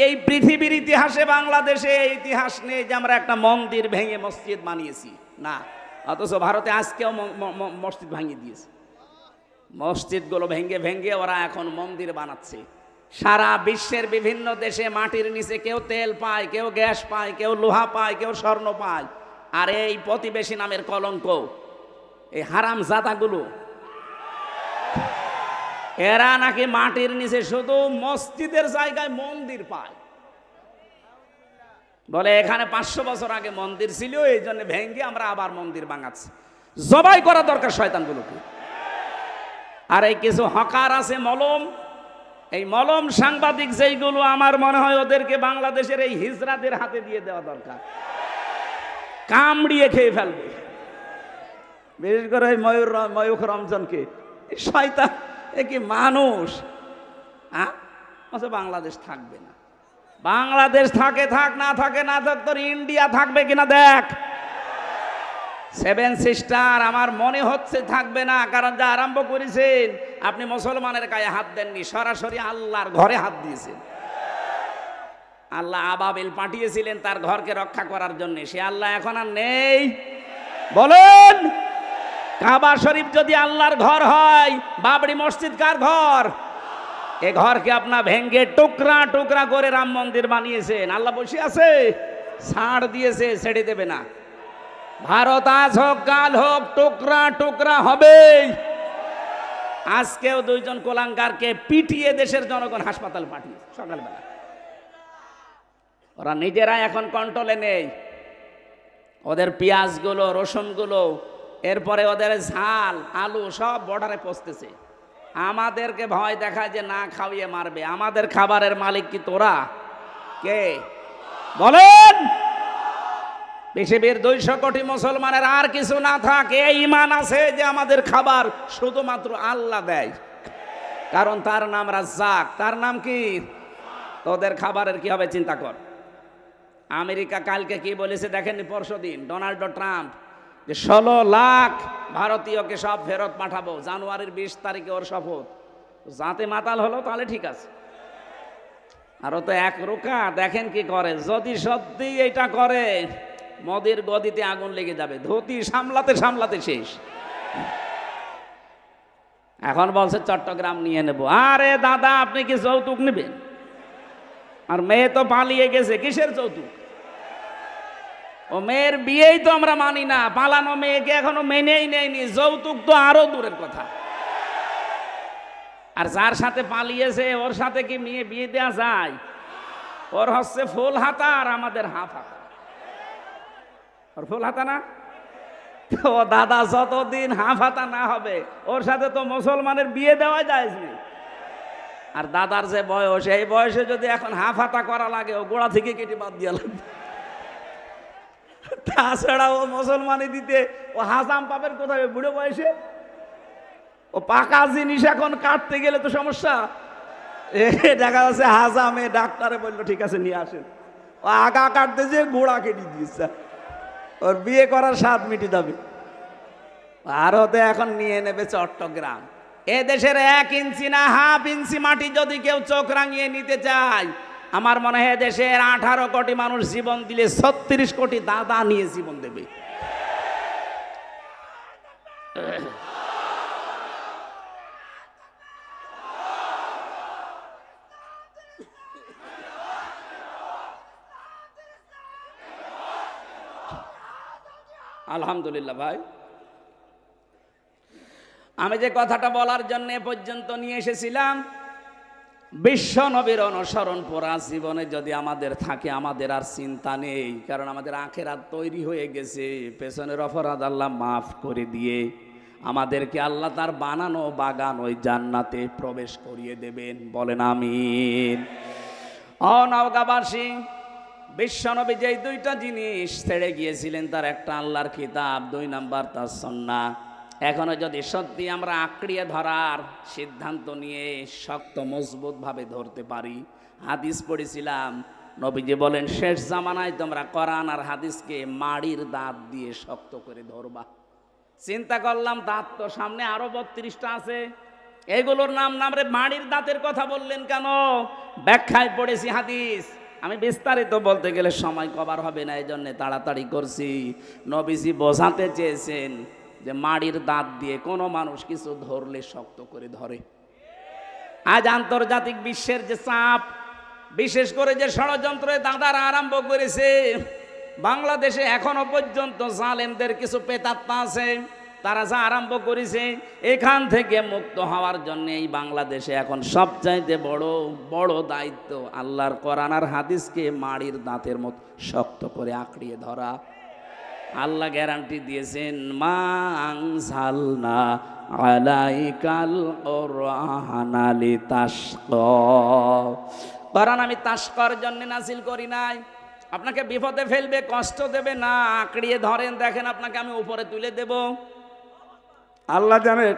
এই পৃথিবীর ইতিহাসে বাংলাদেশে ইতিহাস নেই যে আমরা একটা মন্দির ভেঙে মসজিদ বানিয়েছি, না। অথচ ভারতে আজকেও মসজিদ ভাঙিয়ে দিয়েছে। মসজিদগুলো ভেঙে ভেঙে ওরা এখন মন্দির বানাচ্ছে। সারা বিশ্বের বিভিন্ন দেশে মাটির নিচে কেউ তেল পায়, কেউ গ্যাস পায়, কেউ লোহা পায়, কেউ স্বর্ণ পায়। আর এই প্রতিবেশী নামের কলঙ্ক, এই হারাম জাদাগুলো, এরা নাকি মাটির নিচে শুধু মসজিদের জায়গায় মন্দির পায়। বলে এখানে 500 বছর আগে মন্দির ছিল, এই জন্য ভেঙে আমরা আবার মন্দির বানাচ্ছি। জবাই করা দরকার শয়তানগুলোকে। আর এই কিছু হকার আছে মলম, এই মলম সাংবাদিক যেইগুলো, আমার মনে হয় ওদেরকে বাংলাদেশের এই হিজড়াদের হাতে দিয়ে দেওয়া দরকার, কামড়িয়ে খেয়ে ফেলবে। বিশেষ করে ময়ূখ রমজানকে, শয়তান, এ কি মানুষ? বাংলাদেশ থাকবে না। বাংলাদেশ থাকে থাক, না থাকে না থাক, তোর ইন্ডিয়া থাকবে কিনা দেখ। 7 সিস্টার আমার মনে হচ্ছে থাকবে না, কারণ যা আরম্ভ করেছেন আপনি মুসলমানের গায়ে হাত দেননি, সরাসরি আল্লাহর ঘরে হাত দিয়েছেন। আল্লাহ আবাবিল পাঠিয়েছিলেন তার ঘরকে রক্ষা করার জন্য, সে আল্লাহ এখন আর নেই। বলেন, কাবা শরীফ যদি আল্লাহর ঘর হয়, বাবরি মসজিদ কার ঘর? এ ঘরকে আপনার ভেঙ্গে টুকরা টুকরা করে রাম মন্দির বানিয়েছেন। আল্লাহ বসে আছে, ছাড় দিয়েছে, ছেড়ে দেবে না। ভারত আজ হোক কাল হোক টুকরা টুকরা হবেই। আজকেও 2 জন কোলাঙ্গারকে পিটিয়ে দেশের জনগণ হাসপাতাল পাঠিয়েছে সকালবেলা। ওরা নিজেরা এখন কন্ট্রোলে নেই। ওদের পেঁয়াজগুলো, রসুনগুলো, এরপরে ওদের ঝাল, আলু সব বর্ডারে পৌঁছতেছে। আমাদেরকে ভয় দেখায় যে না খাওয়িয়ে মারবে। আমাদের খাবারের মালিক কি তোরা? কে বলেন? পৃথিবীর 200 কোটি মুসলমানের আর কিছু না থাকে, এই ঈমান আছে যে আমাদের খাবার শুধুমাত্র আল্লাহ দেয়, কারণ তার নাম রাজ্জাক। তার নাম কি? তোদের খাবারের কি হবে চিন্তা কর। আমেরিকা কালকে কি বলেছে দেখেননি? পরশুদিন ডোনাল্ড ট্রাম্প যে 16 লাখ ভারতীয়কে সব ফেরত পাঠাবো, জানুয়ারির 20 তারিখে ওর শপথ। যাতে মাতাল হলো তাহলে ঠিক আছে, আরো তো এক রোকা। দেখেন কি করে। যদি সত্যি এটা করে, মোদির গদিতে আগুন লেগে যাবে। ধুতি সামলাতে সামলাতে শেষ। এখন বলছে চট্টগ্রাম নিয়ে নেব। আরে দাদা, আপনি কি যৌতুক নেবেন? আর মেয়ে তো পালিয়ে গেছে, কিসের যৌতুক? ও মেয়ের বিয়েই তো আমরা মানি না, পালানো মেয়েকে এখনো মেনেই নেয়নি, যৌতুক তো আরো দূরের কথা। আর যার সাথে পালিয়েছে ওর সাথে কি মেয়ে বিয়ে দেওয়া যায়? ওর হচ্ছে ফুল হাতা আর আমাদের হাফ হাতা। ওর ফুল হাতা না? ও দাদা, যতদিন হাফ হাতা না হবে ওর সাথে তো মুসলমানের বিয়ে দেওয়া যায় না। আর দাদার যে বয়স, এই বয়সে যদি এখন হাফ হাতা করা লাগে, ও গোড়া থেকে কেটে বাদ দিয়ে লাগবে। তাছাড়া ও মুসলমানি দিতে ও হাজাম পাবেন কোথায় বুড়ো বয়সে? ও পাকা জিনিস এখন কাটতে গেলে তো সমস্যা। দেখা যাচ্ছে হাজামে ডাক্তারে বললো ঠিক আছে নিয়ে আসেন, ও আগা কাটতে যে গোড়া কেটে দিয়েছে। ওর বিয়ে করার স্বাদ মিটে যাবে। ভারতে এখন নিয়ে নেবে চট্টগ্রাম। এ দেশের 1 ইঞ্চি না হাফ ইঞ্চি মাটি যদি কেউ চোখ রাঙিয়ে নিতে চায়, আমার মনে হয় দেশের 18 কোটি মানুষ জীবন দিলে 36 কোটি দাদা নিয়ে জীবন দেবে। আলহামদুলিল্লাহ ভাই, আমি যে কথাটা বলার জন্য পর্যন্ত নিয়ে এসেছিলাম, বিশ্ব নবীর অনুসরণ করা জীবনে যদি আমাদের থাকে, আমাদের আর চিন্তা নেই, কারণ আমাদের আখেরাত তৈরি হয়ে গেছে। পেছনের অপরাধ আল্লাহ মাফ করে দিয়ে আমাদেরকে আল্লাহ তার বানানো বাগান ওই জান্নাতে প্রবেশ করিয়ে দেবেন, বলেন আমিন। ও নওগাঁবাসী, বিশ্বনবী যেই দুইটা জিনিস ছেড়ে গিয়েছিলেন, তার একটা আল্লাহর কিতাব, 2 নাম্বার তার সুন্নাহ। এখনো যদি সত্যি আমরা আঁকড়িয়ে ধরার সিদ্ধান্ত নিয়ে শক্ত মজবুত ভাবে ধরতে পারি, হাদিস পড়েছিলাম, নবীজি বলেন শেষ জামানায় তোমরা কোরআন আর হাদিসকে মাড়ির দাঁত দিয়ে শক্ত করে ধরবা। চিন্তা করলাম দাঁত তো সামনে আরো 32টা আছে, এগুলোর নাম রে মাড়ির দাঁতের কথা বললেন কেন? ব্যাখ্যায় পড়েছি হাদিস, আমি বিস্তারিত বলতে গেলে সময় কভার হবে না, এই জন্য তাড়াতাড়ি করছি। নবীজি বোঝাতে চেয়েছেন যে মাড়ির দাঁত দিয়ে কোনো মানুষ কিছু ধরলে শক্ত করে ধরে। আজ আন্তর্জাতিক বিশ্বের যে চাপ, বিশেষ করে যে ষড়যন্ত্রে দাদারা আরম্ভ করেছে, বাংলাদেশে এখনো পর্যন্ত জালেমদের কিছু প্রেতাত্মা আছে, তারা যা আরম্ভ করেছে, এখান থেকে মুক্ত হওয়ার জন্য এই বাংলাদেশে এখন সবচাইতে বড় বড় দায়িত্ব আল্লাহর কোরআন আর হাদিসকে মাড়ির দাঁতের মতো শক্ত করে আঁকড়িয়ে ধরা। আল্লাহ গ্যারান্টি দিয়েছেন, মা আনজালনা আলাইকাল কুরআনা লিতাশকা। কোরআন আমি তাশকার জন্য নাজিল করি নাই, আপনাকে বিপদে ফেলবে, কষ্ট দেবে না, আঁকড়িয়ে ধরেন, দেখেন আপনাকে আমি উপরে তুলে দেব। আল্লাহ জানেন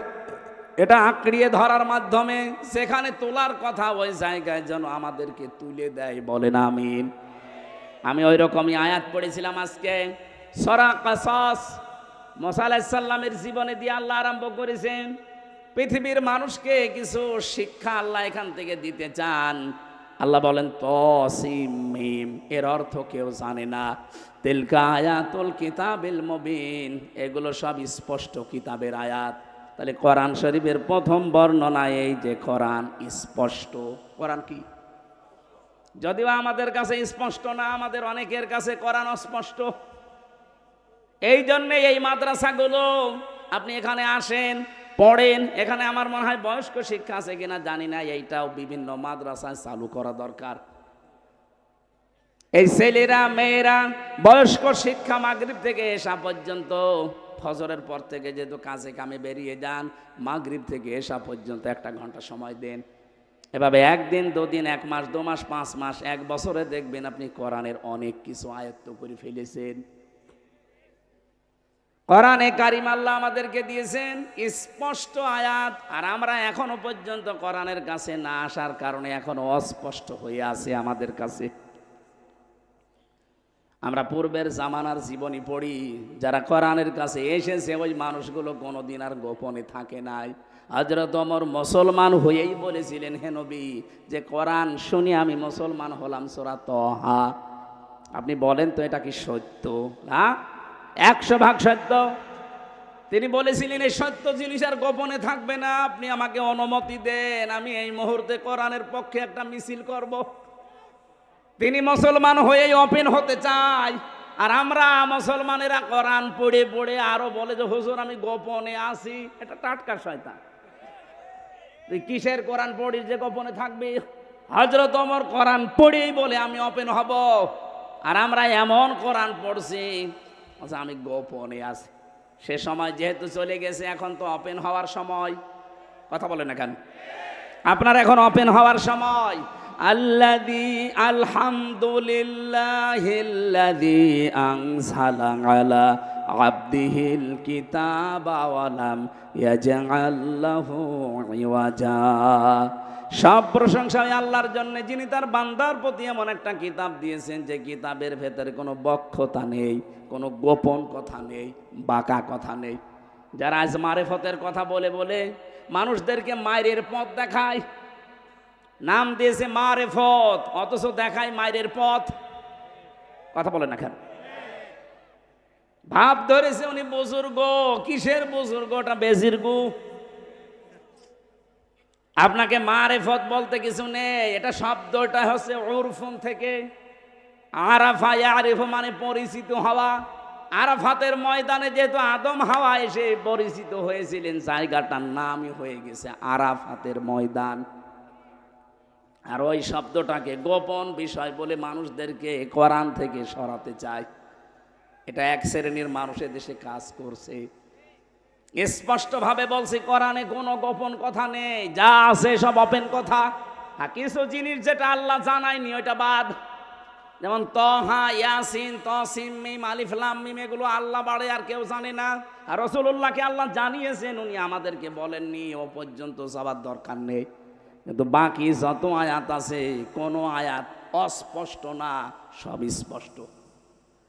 এটা আঁকড়িয়ে ধরার মাধ্যমে সেখানে তোলার কথা ওই জায়গায় যেন আমাদেরকে তুলে দেয়, বলেন আমিন। আমি ওই রকমই আয়াত পড়েছিলাম আজকে, সূরা কাসাস। মুসা আলাইহিস সালামের জীবনে দিয়ে আল্লাহ আরম্ভ করেছেন, পৃথিবীর মানুষকে কিছু শিক্ষা আল্লাহ এখান থেকে দিতে চান। আল্লাহ বলেন তসিম মিম, এর অর্থ কেউ জানে না। তিলকা আয়াতুল কিতাবিল মুবিন, এগুলো সব স্পষ্ট কিতাবের আয়াত। তাহলে কোরআন শরীফের প্রথম বর্ণনা এই যে কোরআন স্পষ্ট। কোরআন কি? যদিও আমাদের কাছে স্পষ্ট না, আমাদের অনেকের কাছে কোরআন অস্পষ্ট। এই জন্যে এই মাদ্রাসাগুলো, আপনি এখানে আসেন, পড়েন, এখানে আমার মনে হয় বয়স্ক শিক্ষা আছে কিনা জানি না, এইটাও বিভিন্ন মাদ্রাসায় চালু করা দরকার। এই ছেলেরা মেয়েরা বয়স্ক শিক্ষা মাগরিব থেকে এশা পর্যন্ত, ফজরের পর থেকে যেহেতু কাজে কামে বেরিয়ে যান, মাগরিব থেকে এশা পর্যন্ত 1 ঘন্টা সময় দেন। এভাবে 1 দিন 2 দিন 1 মাস 2 মাস 5 মাস 1 বছরে দেখবেন আপনি কোরআনের অনেক কিছু আয়ত্ত করে ফেলেছেন। কোরআনে কারিম আল্লাহ আমাদেরকে দিয়েছেন স্পষ্ট আয়াত, আর আমরা এখনো পর্যন্ত কোরআনের কাছে না আসার কারণে এখনো অস্পষ্ট হয়ে আছে আমাদের কাছে। আমরা পূর্বের জামানার জীবনী পড়ি, যারা কোরআনের কাছে এসেছে ওই মানুষগুলো কোনোদিন আর গোপনে থাকে নাই। হযরত ওমর মুসলমান হয়েই বলেছিলেন, হে নবী, যে কোরআন শুনি আমি মুসলমান হলাম, সূরা তাহা। আপনি বলেন তো এটা কি সত্য? না, 100% সত্য। তিনি বলেছিলেন এই সত্য জিনিস আর গোপনে থাকবে না, আপনি আমাকে অনুমতি দেন, আমি এই মুহূর্তে কোরআনের পক্ষে একটা মিছিল করব। তিনি মুসলমান হয়েই ওপেন হতে চায়, আর আমরা মুসলমানেরা কোরআন পড়ে পড়ে আরো বলে যে হুজুর আমি গোপনে আছি। এটা টাটকা শয়তান। তুই কিসের কোরআন পড়িস যে গোপনে থাকবি? হযরত ওমর কোরআন পড়েই বলে আমি ওপেন হব, আর আমরা এমন কোরআন পড়ছি আমি গোপনে আছি। সে সময় যেহেতু চলে গেছে, এখন তো ওপেন হওয়ার সময়। কথা বলেন না কেন? আপনার এখন ওপেন হওয়ার সময়। আল্লাযী আলহামদুলিল্লাহিল্লাযী আনজালা আলা আবদিহিল কিতাবা ওয়া লাম ইয়াজআল লাহু ইওয়াজা। সব প্রশংসা আল্লাহর জন্য, যিনি তার বান্দার প্রতি এমন একটা কিতাব দিয়েছেন যে কিতাবের ভেতরে কোনো বক্ষতা নেই, কোনো গোপন কথা নেই, বাঁকা কথা নেই। যারা আজ মারেফতের কথা বলে বলে মানুষদেরকে মায়ের পথ দেখায়, নাম দিয়েছে মারেফত, অথচ দেখায় মায়ের পথ। কথা বলে না কেন? ভাব ধরেছে উনি বুজুর্গ। কিসের বুজুর্গ? ওটা বেজিরগু। আপনাকে মারেফত বলতে কিছু নেই, এটা শব্দটা হচ্ছে উরফুন থেকে। আরাফা ইয়ারিফু মানে পরিচিত হওয়া। আরাফাতের ময়দানে যেহেতু আদম হাওয়া এসে পরিচিত হয়েছিলেন, জায়গাটার নামই হয়ে গেছে আরাফাতের ময়দান। আর ওই শব্দটাকে গোপন বিষয় বলে মানুষদেরকে কোরআন থেকে সরাতে চায়। এটা এক শ্রেণীর মানুষের দেশে কাজ করছে। স্পষ্টভাবে বলছি, কোরআনে কোনো গোপন কথা নেই, যা আছে সব ওপেন কথা। আর কিছু জিনিস যেটা আল্লাহ জানায়নি ওইটা বাদ, যেমন তহা, ইয়াসিন, তসিম, মিম, আলিফ লাম মিম, এগুলো আল্লাহ বাড়ে আর কেউ জানে না। আর রাসূলুল্লাহকে আল্লাহ জানিয়েছেন, উনি আমাদেরকে বলেননি, ও পর্যন্ত যাবার দরকার নেই। কিন্তু বাকি যত আয়াত আছে কোনো আয়াত অস্পষ্ট না, সব স্পষ্ট।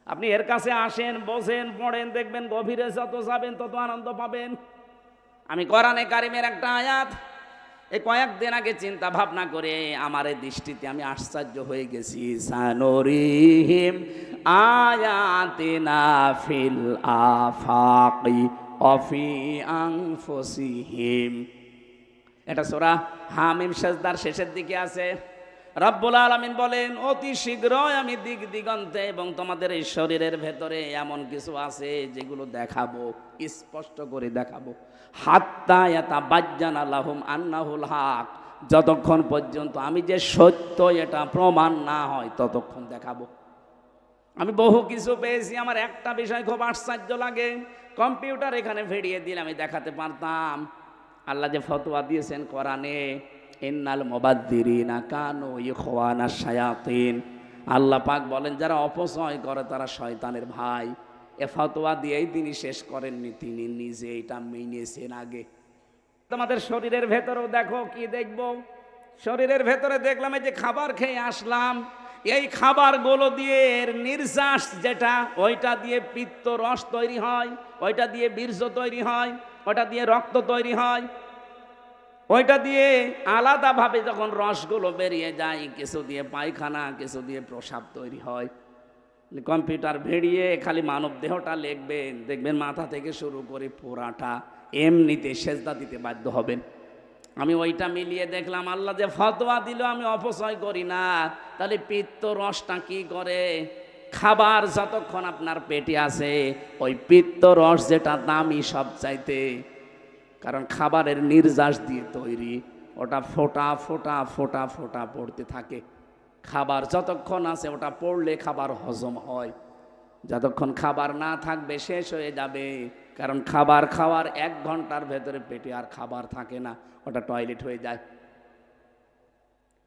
আপনি এর কাছে আসেন, বসেন, পড়েন, দেখবেন গভীরে যত যাবেন তত আনন্দ পাবেন। আমি কোরআনে কারিমের একটা আয়াত এই কয়েকদিন আগে চিন্তা ভাবনা করে আমার এই দৃষ্টিতে আমি আশ্চর্য হয়ে গেছি। সানুরিহিম আয়াতিনা ফিল আফাকি অফি আনফুসিহিম। এটা সূরা হামিম সাজদার শেষের দিকে আছে। রব্বুল আলামিন বলেন, অতি শীঘ্রই আমি দিক দিগন্তে এবং তোমাদের এই শরীরের ভেতরে এমন কিছু আছে যেগুলো দেখাবো, স্পষ্ট করে দেখাবো। হাত্তা ইয়াতাবাজ্জানা লাহুম আন্নাহুল হক, যতক্ষণ পর্যন্ত আমি যে সত্য এটা প্রমাণ না হয় ততক্ষণ দেখাবো। আমি বহু কিছু পেয়েছি, আমার একটা বিষয় খুব আশ্চর্য লাগে। কম্পিউটার এখানে ভিড়িয়ে দিলে আমি দেখাতে পারতাম। আল্লাহ যে ফতোয়া দিয়েছেন কোরআনে, ইন্নাল মুবাদ্দিরিনা কানু ইখওয়ানাশ শায়াতিন, আল্লাহ পাক বলেন যারা অপচয় করে তারা শয়তানের ভাই। এ ফতোয়া দিয়েই তিনি শেষ করেননি, তিনি নিজে এটা মেনেছেন আগে। তোমাদের শরীরের ভেতরেও দেখো, কি দেখবো? শরীরের ভেতরে দেখলাম এই যে খাবার খেয়ে আসলাম, এই খাবারগুলো দিয়ে এর নির্যাস যেটা, ওইটা দিয়ে পিত্ত রস তৈরি হয়, ওইটা দিয়ে বীর্য তৈরি হয়, ওইটা দিয়ে রক্ত তৈরি হয়, ওইটা দিয়ে আলাদাভাবে যখন রসগুলো বেরিয়ে যায়, কিছু দিয়ে পায়খানা, কিছু দিয়ে প্রস্রাব তৈরি হয়। কম্পিউটার ভিড়িয়ে খালি মানব দেহটা লিখবেন, দেখবেন মাথা থেকে শুরু করে পুরাটা এমনিতে সেজদা দিতে বাধ্য হবেন। আমি ওইটা মিলিয়ে দেখলাম আল্লাহ যে ফতোয়া দিল আমি অপচয় করি না, তাহলে পিত্ত রসটা কি করে? খাবার যতক্ষণ আপনার পেটে আছে, ওই পিত্ত রস যেটা দামি সব চাইতে, কারণ খাবারের নির্যাস দিয়ে তৈরি, ওটা ফোঁটা ফোঁটা ফোঁটা ফোঁটা পড়তে থাকে। খাবার যতক্ষণ আছে ওটা পড়লে খাবার হজম হয়, যতক্ষণ খাবার না থাকবে শেষ হয়ে যাবে। কারণ খাবার খাওয়ার 1 ঘন্টার ভেতরে পেটে আর খাবার থাকে না, ওটা টয়লেট হয়ে যায়।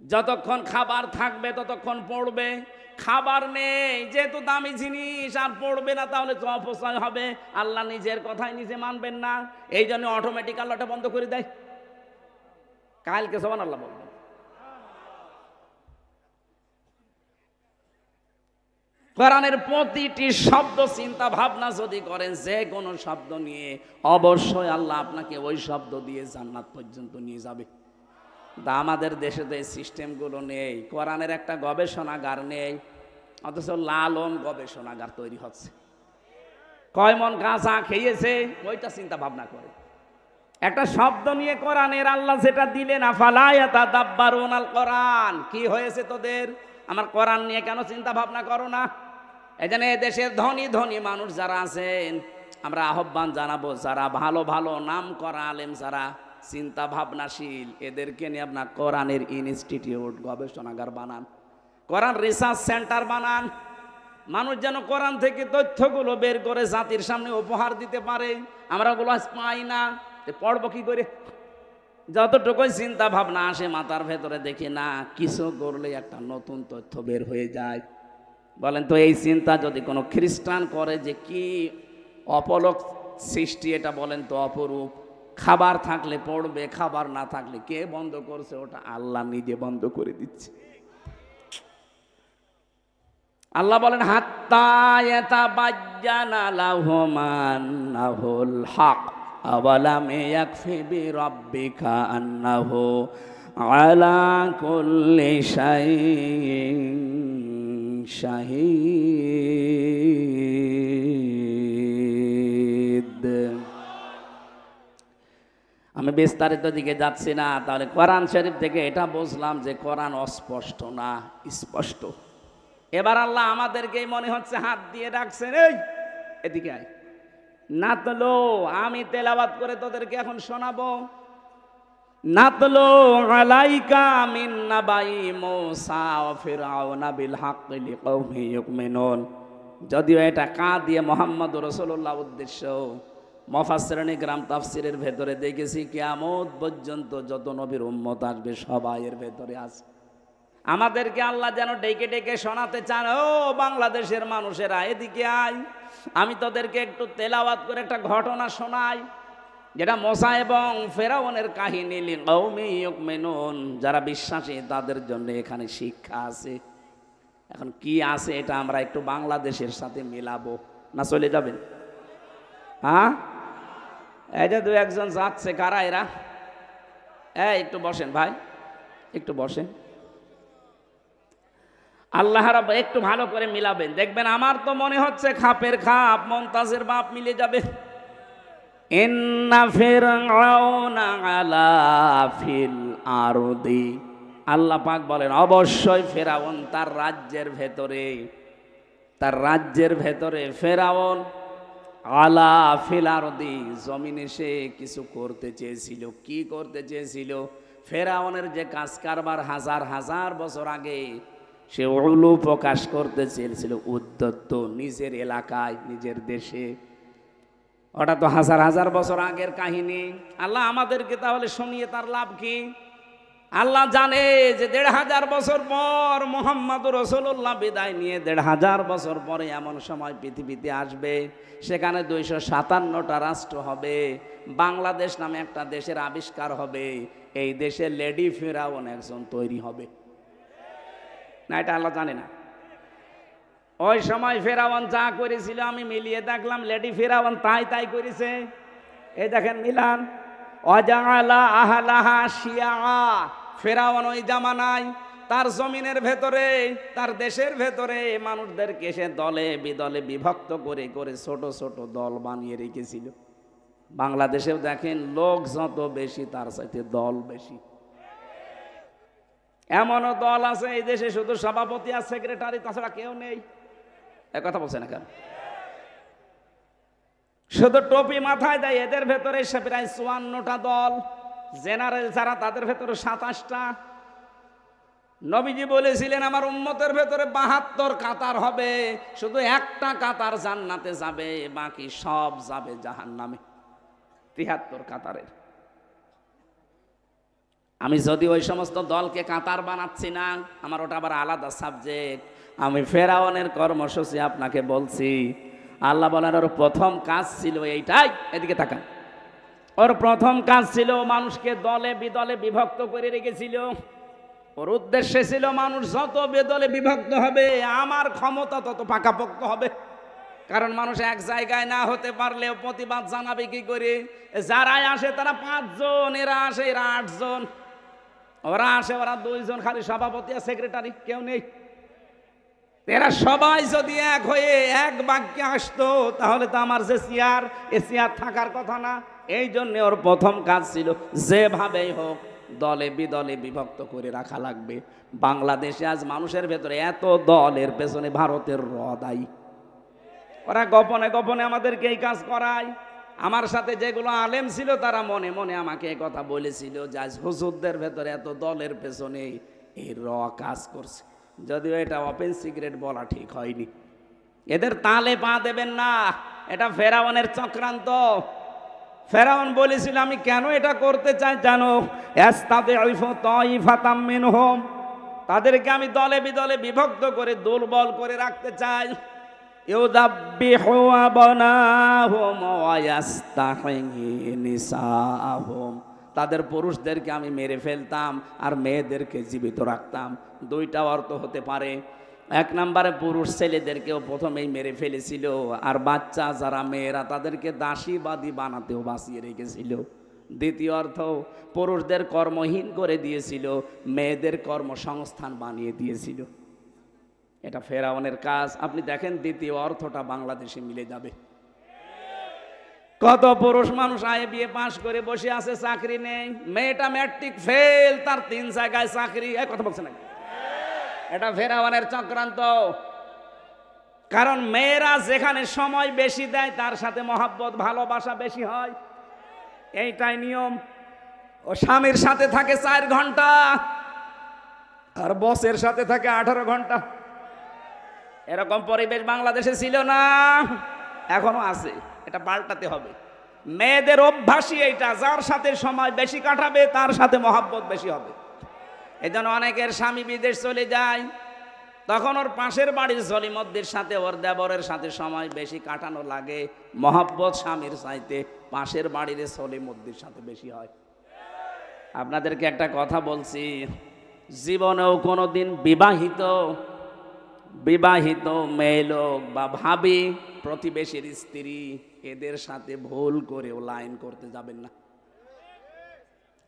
যতক্ষণ খাবার থাকবে ততক্ষণ পড়বে, খাবার নেই যেহেতু দামি জিনিস আর পড়বে না, তাহলে তো অপচয় হবে। আল্লাহ নিজের কথাই নিজে মানবেন না, এই জন্য অটোমেটিক আল্লাহটা বন্ধ করে দেয়। কালকে সুবহানাল্লাহ বলবেন। কোরআনের প্রতিটি শব্দ চিন্তা ভাবনা যদি করেন, যে কোনো শব্দ নিয়ে, অবশ্যই আল্লাহ আপনাকে ওই শব্দ দিয়ে জান্নাত পর্যন্ত নিয়ে যাবে। তা আমাদের দেশে তো এই সিস্টেমগুলো নেই, কোরআনের একটা গবেষণাগার নেই, অথচ লালন গবেষণাগার তৈরি হচ্ছে। কয় মন গাঁজা খেয়েছে ওইটা চিন্তা ভাবনা করে, একটা শব্দ নিয়ে কোরআনের আল্লাহ যেটা দিলেন, আফালা ইয়াতাদাব্বারুনাল কোরআন, কি হয়েছে তোদের? আমার কোরআন নিয়ে কেন চিন্তা ভাবনা করো না? এই জন্য দেশের ধনী ধনী মানুষ যারা আছেন, আমরা আহ্বান জানাবো, যারা ভালো ভালো নাম করা আলেম, যারা চিন্তা ভাবনাশীল, এদেরকে নিয়ে আপনার কোরআনের ইনস্টিটিউট, গবেষণাগার বানান, কোরআন রিসার্চ সেন্টার বানান। মানুষ যেন কোরআন থেকে তথ্যগুলো বের করে জাতির সামনে উপহার দিতে পারে। আমরা ওগুলো পাই না, পড়বো কি করে? যতটুকুই চিন্তা ভাবনা আসে মাথার ভেতরে, দেখি না কিছু করলে একটা নতুন তথ্য বের হয়ে যায়। বলেন তো, এই চিন্তা যদি কোনো খ্রিস্টান করে, যে কি অপলক সৃষ্টি এটা, বলেন তো অপরূপ। খাবার থাকলে পড়বে, খাবার না থাকলে কে বন্ধ করছে? ওটা আল্লাহ নিজে বন্ধ করে দিচ্ছে। আল্লাহ বলেন, হাত্তা ইয়াতাবাজ্জানা লাহুম আন্নাহুল হক আওয়ালাম ইয়াকফি বিরাব্বিকা আন্নাহু আলা কুল্লি শাইইন শাহীদ। আমি বিস্তারিত দিকে যাচ্ছি না, তাহলে কোরআন শরীফ থেকে এটা বুঝলাম যে কোরআন অস্পষ্ট না, স্পষ্ট। এবার আল্লাহ আমাদেরকে মনে হচ্ছে হাত দিয়ে ডাকছেন, এই এদিকে আয়। নাতলো, আমি তেলাওয়াত করে তোদেরকে এখন শোনাবো। নাতলো আলাইকা মিন নাবাই মূসা ওয়া ফিরআউনা বিল হাক্কি লিকাওমি ইউমিনুন। যদিও এটা কা দিয়ে মুহাম্মদ রাসূলুল্লাহ উদ্দেশ্য, মুফাসসিরিন গ্রাম তাফসিরের ভেতরে দেখেছি কিয়ামত পর্যন্ত যত নবীর উম্মত আসবে সবাই এর ভেতরে আছে। আমাদেরকে আল্লাহ যেন ডেকে ডেকে শোনাতে চান, ও বাংলাদেশের মানুষেরা এদিকে আয়, আমি তোদেরকে একটু তেলাওয়াত করে একটা ঘটনা শোনাই, যেটা মুসা এবং ফেরাউনের কাহিনী, লিকাউমি ইউমিনুন, যারা বিশ্বাসী তাদের জন্য এখানে শিক্ষা আছে। এখন কি আছে এটা আমরা একটু বাংলাদেশের সাথে মিলাবো না, চলে যাবেন? হ্যাঁ, এই যে দু একজন যাচ্ছে, কারা এরা? একটু বসেন ভাই, একটু বসেন। আল্লাহ রাব্বু একটু ভালো করে মিলাবেন, দেখবেন আমার তো মনে হচ্ছে খাপের খাপ মুমতাজের বাপ মিলে যাবে। ইন্না ফিরআউনা আলা ফিল আরদি, আল্লাহ পাক বলেন অবশ্যই ফেরাউন তার রাজ্যের ভেতরে, ফেরাউন আলা ফিল আরদি, জমিনে সে কিছু করতে চেয়েছিল। কি করতে চেয়েছিল? ফেরাউনের যে কাজ কারবার হাজার হাজার বছর আগে, সে উলু প্রকাশ করতে চেয়েছিল, উদ্ধত্ত, নিজের এলাকায়, নিজের দেশে। ওটা তো হাজার হাজার বছর আগের কাহিনী। আল্লাহ আমাদেরকে তাহলে শুনিয়ে তার লাভ কি? আল্লাহ জানে যে ১৫০০ বছর পর মুহাম্মদুর রাসূলুল্লাহ বিদায় নিয়ে ১৫০০ বছর পরে এমন সময় পৃথিবীতে আসবে, সেখানে ২৫৭টা রাষ্ট্র হবে, বাংলাদেশ নামে একটা দেশের আবিষ্কার হবে, এই দেশে লেডি ফেরাউন একজন তৈরি হবে। না, এটা আল্লাহ জানে না? ওই সময় ফেরাউন যা করেছিল আমি মিলিয়ে দেখলাম, লেডি ফেরাউন তাই করেছে। এই দেখেন মিলান, ওয়াজাআলা আহলাহা শিয়া, ফেরাউন ওই জামানায় তার জমিনের ভেতরে, তার দেশের ভেতরে মানুষদেরকে সে দলে বিদলে বিভক্ত করে করে ছোট ছোট দল বানিয়ে রেখেছিল। বাংলাদেশেও দেখেন লোক যত বেশি তার সাথে দল বেশি। এমনও দল আছে এই দেশে শুধু সভাপতি আর সেক্রেটারি, তাছাড়া কেউ নেই। এ কথা বলছে না কেন? শুধু টুপি মাথায় দেয়, এদের ভেতরে সে প্রায় ৫৪টা দল, জেনারেল যারা তাদের ভেতরে ২৭টা। নবীজি বলেছিলেন আমার উম্মতের ভেতরে ৭২ কাতার হবে, শুধু একটা কাতার জান্নাতে যাবে, বাকি সব যাবে জাহান্নামে। ৭৩ কাতারের। আমি যদি ওই সমস্ত দলকে কাতার বানাচ্ছি না, আমার ওটা আবার আলাদা সাবজেক্ট। আমি ফেরাউনের কর্মসূচি আপনাকে বলছি। আল্লাহ বলেন ওর প্রথম কাজ ছিল এইটাই, এদিকে তাকান, ওর প্রথম কাজ ছিল মানুষকে দলে বিদলে বিভক্ত করে রেখেছিল। ওর উদ্দেশ্য ছিল মানুষ যত বেদলে বিভক্ত হবে আমার ক্ষমতা তত পাকাপোক্ত হবে। কারণ মানুষ এক জায়গায় না হতে পারলেও প্রতিবাদ জানাবে কি করে? যারাই আসে তারা ৫ জন, এরা আসে এরা ৮ জন, ওরা আসে ওরা ২ জন, খালি সভাপতি আর সেক্রেটারি, কেউ নেই। এরা সবাই যদি এক হয়ে এক বাক্যে আসতো তাহলে তো আমার যে চেয়ার, এ চেয়ার থাকার কথা না। এই জন্য ওর প্রথম কাজ ছিল যেভাবেই হোক দলে বিদলে বিভক্ত করে রাখা লাগবে। বাংলাদেশে আজ মানুষের ভেতরে এত দলের পেছনে ভারতের দায়ী। ওরা গোপনে গোপনে আমাদেরকে এই কাজ করায়। আমার সাথে যেগুলো আলেম ছিল তারা মনে মনে আমাকে এই কথা বলেছিল যে আজ হুজুরদের ভেতরে এত দলের পেছনে এই কাজ করছে। যদিও এটা ওপেন সিক্রেট বলা ঠিক হয়নি। এদের তালে পা দেবেন না, এটা ফেরাউনের চক্রান্ত। ফেরাউন বলেছিল আমি কেন এটা করতে চাই জানো? তাদেরকে আমি দলে বিদলে বিভক্ত করে দুর্বল করে রাখতে চাই। তাদের পুরুষদেরকে আমি মেরে ফেলতাম আর মেয়েদেরকে জীবিত রাখতাম। দুইটা অর্থ হতে পারে। এক নম্বরে পুরুষ ছেলেদেরকেও প্রথমেই মেরে ফেলেছিল, আর বাচ্চা যারা মেয়েরা তাদেরকে দাসীবাদী বানাতেও বাঁচিয়ে রেখেছিল। দ্বিতীয় অর্থ, পুরুষদের কর্মহীন করে দিয়েছিল, মেয়েদের কর্মসংস্থান বানিয়ে দিয়েছিল। এটা ফেরাউনের কাজ। আপনি দেখেন দ্বিতীয় অর্থটা বাংলাদেশে মিলে যাবে। কত পুরুষ মানুষ বিয়ে পাশ করে বসে আছে, চাকরি নেই। মেয়েটা ম্যাট্রিক ফেল, তার ৩ জায়গায় চাকরি। এই কথা বলছে না? এটা ফেরাউনের চক্রান্ত। কারণ মেয়েরা যেখানে সময় বেশি দেয় তার সাথে মহব্বত ভালোবাসা বেশি হয়, এইটাই নিয়ম। ও স্বামীর সাথে থাকে 4 ঘন্টা আর বসের সাথে থাকে 18 ঘন্টা। এরকম পরিবেশ বাংলাদেশে ছিল না, এখনো আছে। এটা পাল্টাতে হবে। মেয়েদের অভ্যাসই এইটা, যার সাথে সময় বেশি কাটাবে তার সাথে মহব্বত বেশি হবে। এই জন্য অনেকের স্বামী বিদেশ চলে যায়, তখন ওর পাশের বাড়ির জলিমদ্দির সাথে ওর দেবরের সাথে সময় বেশি কাটানো লাগে, মহব্বত স্বামীর চাইতে পাশের বাড়ির জলিমদ্দির সাথে বেশি হয়। আপনাদেরকে একটা কথা বলছি, জীবনেও কোনোদিন বিবাহিত মেয়ে লোক বা ভাবি, প্রতিবেশীর স্ত্রী, এদের সাথে ভুল করেও লাইন করতে যাবেন না।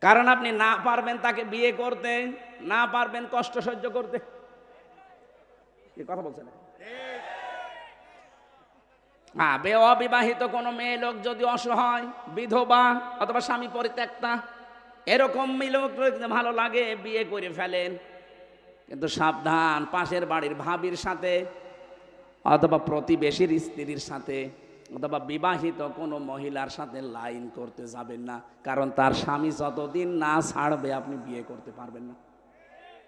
কারণ আপনি না পারবেন তাকে বিয়ে করতে, না পারবেন কষ্ট সহ্য করতে। কি কথা বলছেন? হ্যাঁ, অবিবাহিত কোনো মেয়ে লোক যদি অসহায়, বিধবা অথবা স্বামী পরিত্যক্তা, এরকম মেয়ে লোক ভালো লাগে, বিয়ে করে ফেলেন। কিন্তু সাবধান, পাশের বাড়ির ভাবির সাথে অথবা প্রতিবেশীর স্ত্রীর সাথে অথবা বিবাহিত কোনো মহিলার সাথে লাইন করতে যাবেন না। কারণ তার স্বামী যতদিন না ছাড়বে আপনি বিয়ে করতে পারবেন না।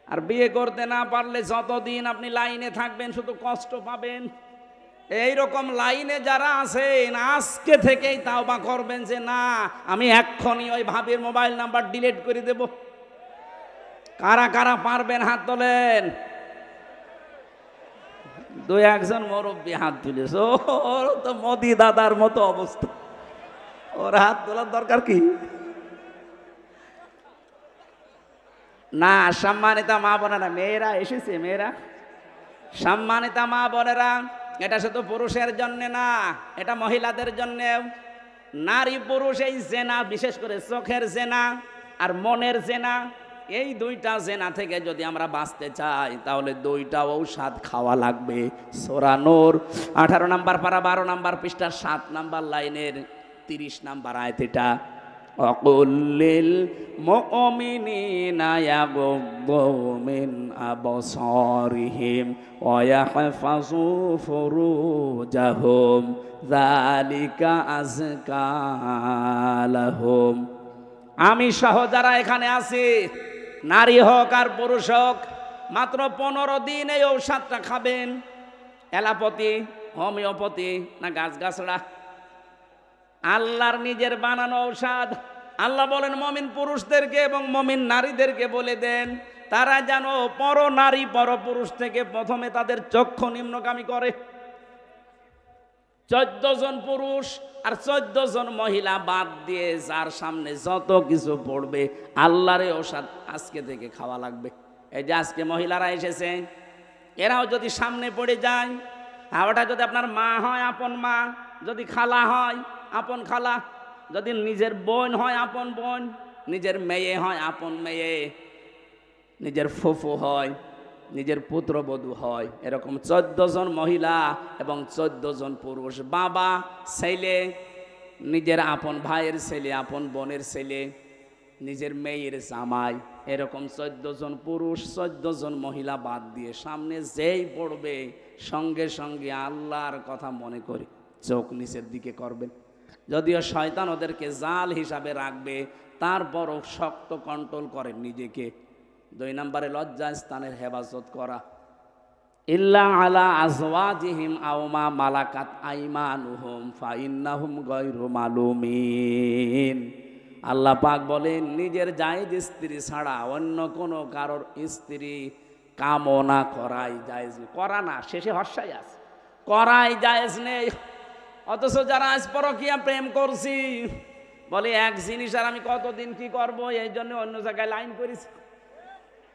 আর বিয়ে করতে না পারলে যতদিন আপনি লাইনে থাকবেন শুধু কষ্ট পাবেন। এইরকম লাইনে যারা আছেন, আজকে থেকেই তাওবা করবেন যে না, আমি এক্ষুনি ওই ভাবির মোবাইল নাম্বার ডিলিট করে দেব। কারা কারা পারবেন হাত তোলেন। দুই একজন মুরব্বী হাত তুলেছে, ওর তো মোদি দাদার মতো অবস্থা, ওর হাত তোলার দরকার কি? না, সম্মানিতা মা বোনেরা, মেয়েরা এসেছে, মেয়েরা সম্মানিতা মা বোনেরা, এটা শুধু পুরুষের জন্য না, এটা মহিলাদের জন্যেও। নারী পুরুষ এই জেনা, বিশেষ করে চোখের জেনা আর মনের জেনা, এই দুইটা জেনা থেকে যদি আমরা বাঁচতে চাই তাহলে দুইটা ঔষধ খাওয়া লাগবে। সূরা নূর 18 নম্বর পারা 12 নম্বর পৃষ্ঠা 7 নম্বর লাইনের 30 নম্বর আয়াত এটা। অকুল্লিল মুমিনিনা ইয়াগুদ্দু মিন আবসারিহিম ওয়া ইয়াহফাযু ফুরুজাহুম যালিকা আযকা লাহুম। আমি সহ যারা এখানে আছি, নারী হোক আর পুরুষ হোক, মাত্র 15 দিন এই ঔষধটা খাবেন। এলাপতি, হোমিওপ্যাথি না গাছগাছড়া, আল্লাহর নিজের বানানো ঔষধ। আল্লাহ বলেন মমিন পুরুষদেরকে এবং মমিন নারীদেরকে বলে দেন, তারা যেন পর নারী পর পুরুষ থেকে প্রথমে তাদের চক্ষু নিম্নগামী করে। 14 জন পুরুষ আর 14 জন মহিলা বাদ দিয়ে যার সামনে যত কিছু পড়বে, আল্লাহর ঔষধ আজকে থেকে খাওয়া লাগবে। এই যে আজকে মহিলারা এসেছে, এরাও যদি সামনে পড়ে যায়, ওটা যদি আপনার মা হয় আপন মা, যদি খালা হয় আপন খালা, যদি নিজের বোন হয় আপন বোন, নিজের মেয়ে হয় আপন মেয়ে, নিজের ফুফু হয়, নিজের পুত্রবধূ হয়, এরকম 14 জন মহিলা এবং 14 জন পুরুষ, বাবা ছেলে, নিজের আপন ভাইয়ের ছেলে, আপন বোনের ছেলে, নিজের মেয়ের জামাই, এরকম 14 জন পুরুষ 14 জন মহিলা বাদ দিয়ে সামনে যেই পড়বে সঙ্গে সঙ্গে আল্লাহর কথা মনে করে চোখ নিচের দিকে করবেন। যদিও শয়তান ওদেরকে জাল হিসাবে রাখবে, তারপরও শক্ত কন্ট্রোল করেন নিজেকে। 2 নম্বরে লজ্জা স্থানের হেফাজত করা। ইল্লা আলা আজওয়াজিহিম আও মা মালাকাত আইমানুহুম ফাইন্নাহুম গায়রু মালুমিন। আল্লাহ পাক বলেন নিজের জায়েজ স্ত্রী ছাড়া অন্য কোনো কারোর স্ত্রী কামনা করাই জায়েজ নেই। করা না, শেষে হর্ষাই আছে, করাই জায়েজ নেই। অথচ যারা আজ পরকীয়া প্রেম করছি বলে এক জিনিস আর আমি কতদিন কি করব, এই জন্য অন্য জায়গায় লাইন করেছি।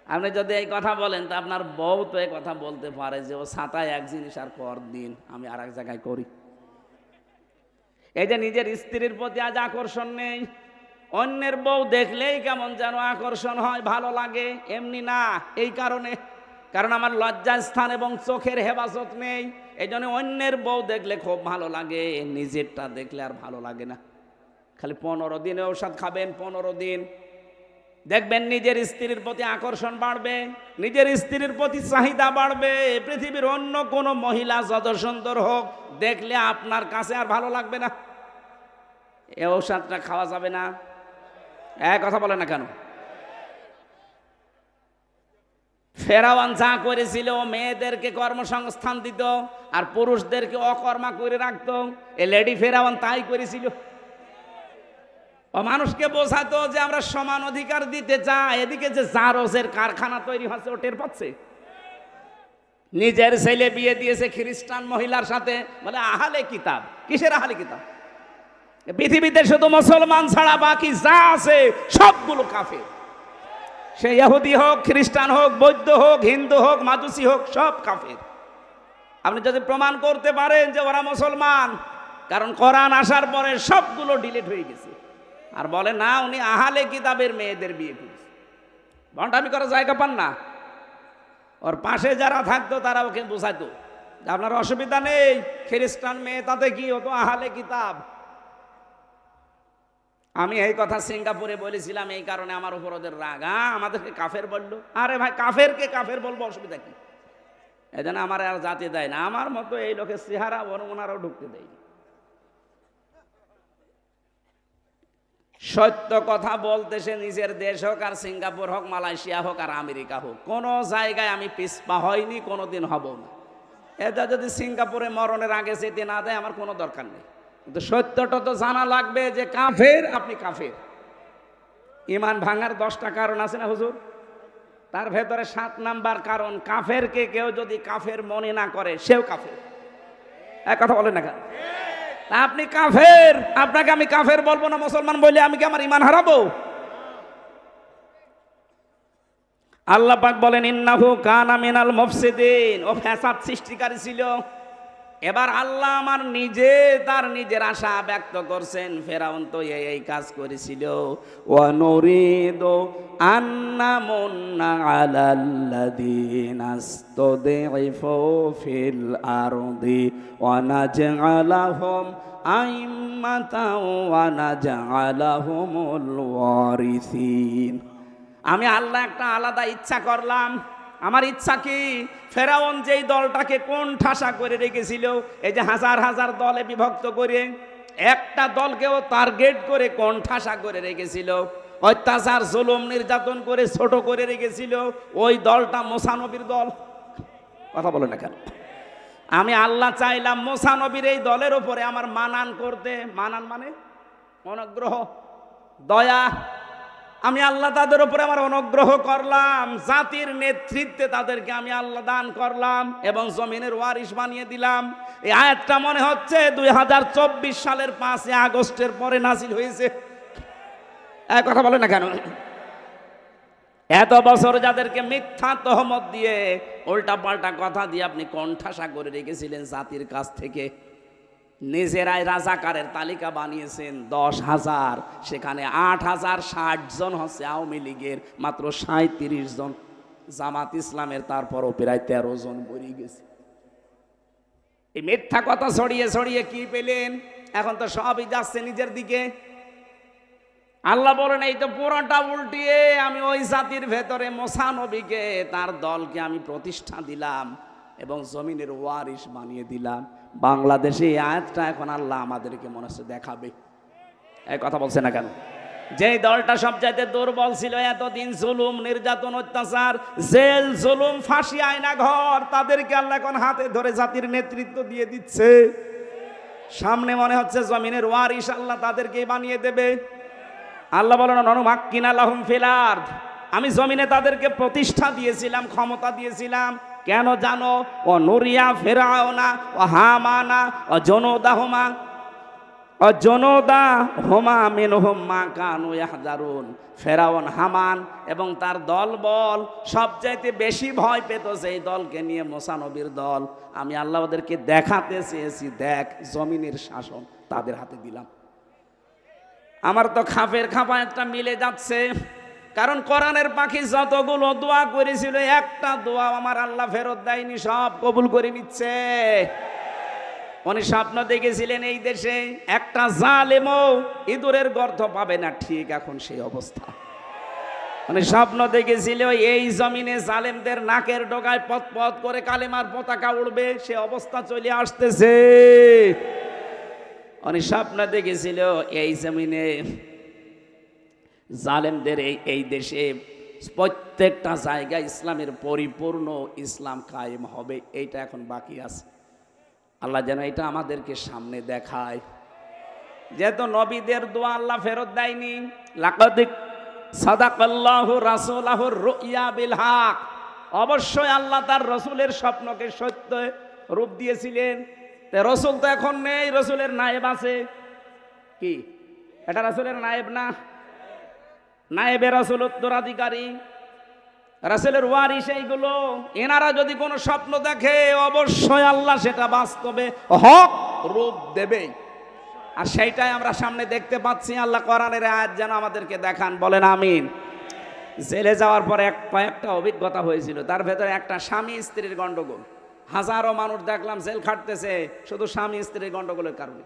আপনি যদি এই কথা বলেন তো আপনার বউ তো এই কথা বলতে পারে যে ও ছাতায় এক জিনিস আর পর দিন আমি আর এক জায়গায় করি। এই যে নিজের স্ত্রীর প্রতি আজ আকর্ষণ নেই, অন্যের বউ দেখলেই কেমন যেন আকর্ষণ হয়, ভালো লাগে, এমনি না। এই কারণে, কারণ আমার লজ্জাস্থান এবং চোখের হেফাজত নেই, এই জন্য অন্যের বউ দেখলে খুব ভালো লাগে, নিজেরটা দেখলে আর ভালো লাগে না। খালি 15 দিন ঔষধ খাবেন, 15 দিন দেখবেন নিজের স্ত্রীর প্রতি আকর্ষণ বাড়বে, নিজের স্ত্রীর প্রতি চাহিদা বাড়বে। পৃথিবীর অন্য কোনো মহিলা যত সুন্দর হোক, দেখলে আপনার কাছে আর ভালো লাগবে না। এই ঔষধটা খাওয়া যাবে না। এক কথা বলে না কেন? ফেরাউন যা করেছিল, মেয়েদেরকে কর্মসংস্থান দিত আর পুরুষদেরকে অকর্মা করে রাখতো। এই লেডি ফেরাউন তাই করেছিল। ও মানুষকে বোঝাতো যে আমরা সমান অধিকার দিতে চাই, এদিকে যে জারজের কারখানা তৈরি হচ্ছে ও টের পাচ্ছে। নিজের ছেলে বিয়ে দিয়েছে খ্রিস্টান মহিলার সাথে, বলে আহলে কিতাব। কিসের আহলে কিতাব? পৃথিবীতে শুধু মুসলমান ছাড়া বাকি যা আছে সবগুলো কাফের। সে ইহুদি হোক, খ্রিস্টান হোক, বৌদ্ধ হোক, হিন্দু হোক, মাজুসি হোক, সব কাফের। আপনি যদি প্রমাণ করতে পারেন যে ওরা মুসলমান, কারণ কোরআন আসার পরে সবগুলো ডিলিট হয়ে গেছে, আর বলে না উনি আহলে কিতাবের মেয়েদের বিয়ে করেছে, বন্টামি করার জায়গা পান না। ওর পাশে যারা থাকতো তারা ওকে বোঝাইতো যে আপনার অসুবিধা নেই, খ্রিস্টান মেয়ে তাতে কি, ও তো আহলে কিতাব। আমি এই কথা সিঙ্গাপুরে বলেছিলাম, এই কারণে আমার উপর ওদের রাগ। আমাদেরকে কাফের বললো। আরে ভাই, কাফেরকে কাফের বলবো, অসুবিধা কি? এই জন্য আমার আর জাতি দেয় না। আমার মতো এই লোকের চেহারা ওনারাও ঢুকতে দেয়। সত্য কথা বলতে সে নিজের দেশ হোক, আর সিঙ্গাপুর হোক, মালয়েশিয়া হোক, আর আমেরিকা হোক, কোনো জায়গায় আমি পিছপা হয়নি, কোনোদিন হব না। এটা যদি সিঙ্গাপুরে মরণের আগে যেতে না দেয় আমার কোনো দরকার নেই, কিন্তু সত্যটা তো জানা লাগবে যে কাফের, আপনি কাফের। ইমান ভাঙার 10টা কারণ আছে না হুজুর? তার ভেতরে 7 নাম্বার কারণ, কাফেরকে কেউ যদি কাফের মনে না করে সেও কাফের। এক কথা বলেন না কেন? আপনি কাফের, আপনাকে আমি কাফের বলবো না মুসলমান বলে আমি কি আমার ইমান হারাবো? আল্লাহ পাক বলেন ইন্নাহু কানা মিনাল মুফসিদিন, ও ফ্যাসাদ সৃষ্টিকারী ছিল। এবার আল্লাহ আমার তার নিজের আশা ব্যক্ত করছেন, ফেরাউন তো এই কাজ করেছিল। ওয়া নুরিদু আন্না মুন্না আলাল্লাযিনা ইসতাদঈফু ফিল আরদি ওয়া নাজআলাহুম আইম্মাতাও ওয়া নাজআলাহুমুল ওয়ারিসিন। আমি আল্লাহ একটা আলাদা ইচ্ছা করলাম। আমার ইচ্ছা কি? ফেরাউন যেই দলটাকে কোন ঠাসা করে রেখেছিল, এই যে হাজার হাজার দলে বিভক্ত করে একটা দলকেও টার্গেট করে কোন ঠাসা করে রেখেছিল, অত্যাচার জুলুম নির্যাতন করে ছোট করে রেখেছিল, ওই দলটা মুসা নবীর দল। কথা বলে না কেন? আমি আল্লাহ চাইলাম মুসা নবীর এই দলের উপরে আমার মানান করতে। মানান মানে অনুগ্রহ, দয়া। আমি আল্লাহ তাদের উপরে আমার অনুগ্রহ করলাম, জাতির নেতৃত্বে তাদেরকে আমি আল্লাহ দান করলাম এবং জমিনের ওয়ারিশ বানিয়ে দিলাম। এই আয়াতটা মনে হচ্ছে 2024 সালের 5 আগস্টের পরে নাজিল হয়েছে। এক কথা বলে না কেন? এত বছর যাদেরকে মিথ্যা তহমত দিয়ে, উল্টা পাল্টা কথা দিয়ে আপনি কণ্ঠাসা করে রেখেছিলেন জাতির কাছ থেকে, নিজেরাই রাজাকারের তালিকা বানিয়েছেন 10,000, সেখানে 8,060 জন হচ্ছে আওয়ামী লীগের, মাত্র 37 জন জামাত ইসলামের, তারপরও প্রায় 13 জন বেরিয়ে গেছে। এই মিথ্যা কথা ছড়িয়ে ছড়িয়ে কি পেলেন? এখন তো সবই যাচ্ছে নিজের দিকে। আল্লাহ বলেন এই তো পুরোটা উল্টিয়ে আমি ওই জাতির ভেতরে মুসা নবীকে, তার দলকে আমি প্রতিষ্ঠা দিলাম এবং জমিনের ওয়ারিশ বানিয়ে দিলাম। বাংলাদেশে এই আয়াতটা এখন আল্লাহ আমাদেরকে মনে হচ্ছে দেখাবে। এই কথা বলছে না কেন? যেই দলটা সবচাইতে দুর্বল ছিল, এতদিন জুলুম নির্যাতন অত্যাচার, জেল জুলুম, ফাঁসি, আয়না ঘর, তাদেরকে আল্লাহ এখন হাতে ধরে জাতির নেতৃত্ব দিয়ে দিচ্ছে। সামনে মনে হচ্ছে জমিনের ওয়ারিশ আল্লাহ তাদেরকে বানিয়ে দেবে। আল্লাহ বলেন অনুমাক্কিনা লাহুম ফিল আরদ, আমি জমিনে তাদেরকে প্রতিষ্ঠা দিয়েছিলাম, ক্ষমতা দিয়েছিলাম। কেন জানো? ও নুরিয়া ফিরাউনা ও হামানা ও জনদা মিনহুম মা কানু ইয়াহজারুন। ফেরাউন, হামান এবং তার দল বল সবচাইতে বেশি ভয় পেত সেই দলকে নিয়ে, মুসা নবীর দল। আমি আল্লাহ ওদেরকে দেখাতে চেয়েছি, দেখ জমিনের শাসন তাদের হাতে দিলাম। আমার তো খাপের খাপা একটা মিলে যাচ্ছে, কারণ কোরআনের পাখি যতগুলো দোয়া করেছিল, একটা দোয়া আমার আল্লাহ ফেরত দেয়নি, সব কবুল করে নিচ্ছে। উনি স্বপ্ন দেখেছিলেন এই দেশে একটা জালেমও ইঁদুরের গর্ত পাবে না, ঠিক এখন সেই অবস্থা। উনি স্বপ্ন দেখেছিল এই জমিনে জালেমদের নাকের ডগায় পথ পথ করে কালেমার পতাকা উড়বে, সে অবস্থা চলে আসতেছে। উনি স্বপ্ন দেখেছিল এই জমিনে জালেমদের এই দেশে প্রত্যেকটা জায়গায় ইসলামের পরিপূর্ণ ইসলাম কায়েম হবে। এইটা এখন বাকি আছে। আল্লাহ যেন এটা আমাদেরকে সামনে দেখায়। যেহেতু নবীদের দোয়া আল্লাহ ফেরত দেয়নি। লাকাদ সাদাকাল্লাহু রাসূলাহুর রুইয়া বিল হক, অবশ্যই আল্লাহ তার রসুলের স্বপ্নকে সত্য রূপ দিয়েছিলেন। তে রসুল তো এখন নেই, রসুলের নায়েব আছে। কি এটা রসুলের নায়েব না? নায়েবে রসুল উত্তরাধিকারী, রাসূলের ওয়ারিস এইগুলো। এনারা যদি কোনো স্বপ্ন দেখে অবশ্যই আল্লাহ সেটা বাস্তবে হক রূপ দেবে। আর সেইটাই আমরা সামনে দেখতে পাচ্ছি। আল্লাহ কোরআনের আয়াত যেন আমাদেরকে দেখান, বলেন আমিন। জেলে যাওয়ার পরে কয়েকটা অভিজ্ঞতা হয়েছিল, তার ভেতরে একটা স্বামী স্ত্রীর গন্ডগোল। হাজারো মানুষ দেখলাম জেল খাটতেছে শুধু স্বামী স্ত্রীর গন্ডগোলের কারণে।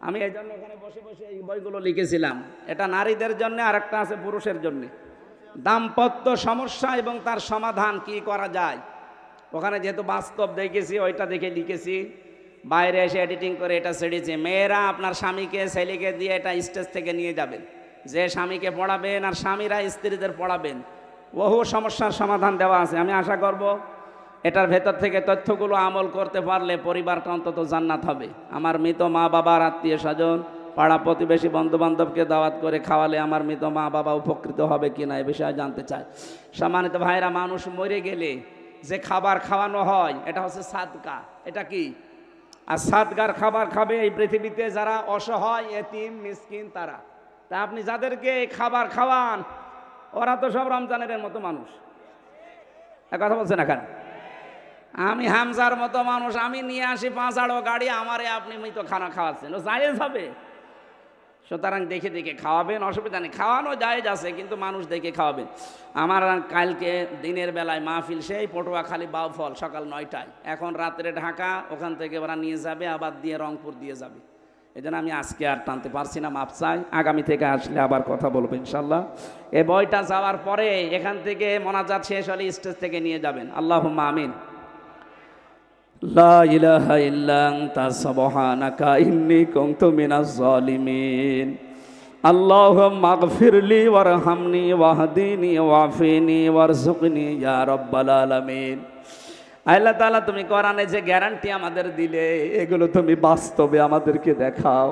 আমি এই জন্য ওখানে বসে বসে এই বইগুলো লিখেছিলাম। এটা নারীদের জন্য, আর একটা আছে পুরুষের জন্য। দাম্পত্য সমস্যা এবং তার সমাধান কি করা যায়, ওখানে যেহেতু বাস্তব দেখেছি ওইটা দেখে লিখেছি। বাইরে এসে এডিটিং করে এটা ছেড়েছে। মেয়েরা আপনার স্বামীকে ছেলেকে দিয়ে এটা স্টেজ থেকে নিয়ে যাবেন, যে স্বামীকে পড়াবেন, আর স্বামীরা স্ত্রীদের পড়াবেন। বহু সমস্যার সমাধান দেওয়া আছে। আমি আশা করব এটার ভেতর থেকে তথ্যগুলো আমল করতে পারলে পরিবারটা অন্তত জান্নাত হবে। আমার মৃত মা বাবার আত্মীয় স্বজন, পাড়া প্রতিবেশী, বন্ধু বান্ধবকে দাওয়াত করে খাওয়ালে আমার মৃত মা বাবা উপকৃত হবে কিনা এ বিষয়ে জানতে চাই। সম্মানিত ভাইরা, মানুষ মরে গেলে যে খাবার খাওয়ানো হয় এটা হচ্ছে সাদকা। এটা কি? আর সাদগার খাবার খাবে এই পৃথিবীতে যারা অসহায়, এতিম, মিসকিন তারা। তা আপনি যাদেরকে খাবার খাওয়ান ওরা তো সব রমজানের মতো মানুষ। কথা বলছেন এখন? আমি হামজার মতো মানুষ, আমি নিয়ে আসি 5 গাড়ি, আমারে আপনি মৃত খানা খাওয়াচ্ছেন, ও জায়েজ হবে? সুতরাং দেখে দেখে খাওয়াবেন, অসুবিধা নেই। খাওয়ানো জায়েজ আছে, কিন্তু মানুষ দেখে খাওয়াবেন। আমার কালকে দিনের বেলায় মাহফিল সেই পটুয়াখালী বাউফল সকাল 9টায়, এখন রাত্রে ঢাকা, ওখান থেকে ওরা নিয়ে যাবে আবার দিয়ে রংপুর দিয়ে যাবে। এই জন্য আমি আজকে আর টানতে পারছি না, মাপ চাই। আগামী থেকে আসলে আবার কথা বলবো ইনশাল্লাহ। এই বইটা যাওয়ার পরে এখান থেকে মোনাজাত শেষ হলে স্টেজ থেকে নিয়ে যাবেন। আল্লাহুম্মা আমিন। লা ইলাহা ইল্লা আনতা সুবহানাকা ইন্নী কুনতু মিনাজ জালিমিন। আল্লাহুম্মা আগফিরলি ওয়ারহামনি ওয়াহদিনি ওয়াফিনি ওয়ারযুকনি ইয়া রাব্বাল আলামিন। আল্লাহ তাআলা, তুমি কোরআনে যে গ্যারান্টি আমাদের দিলে এগুলো তুমি বাস্তবে আমাদেরকে দেখাও।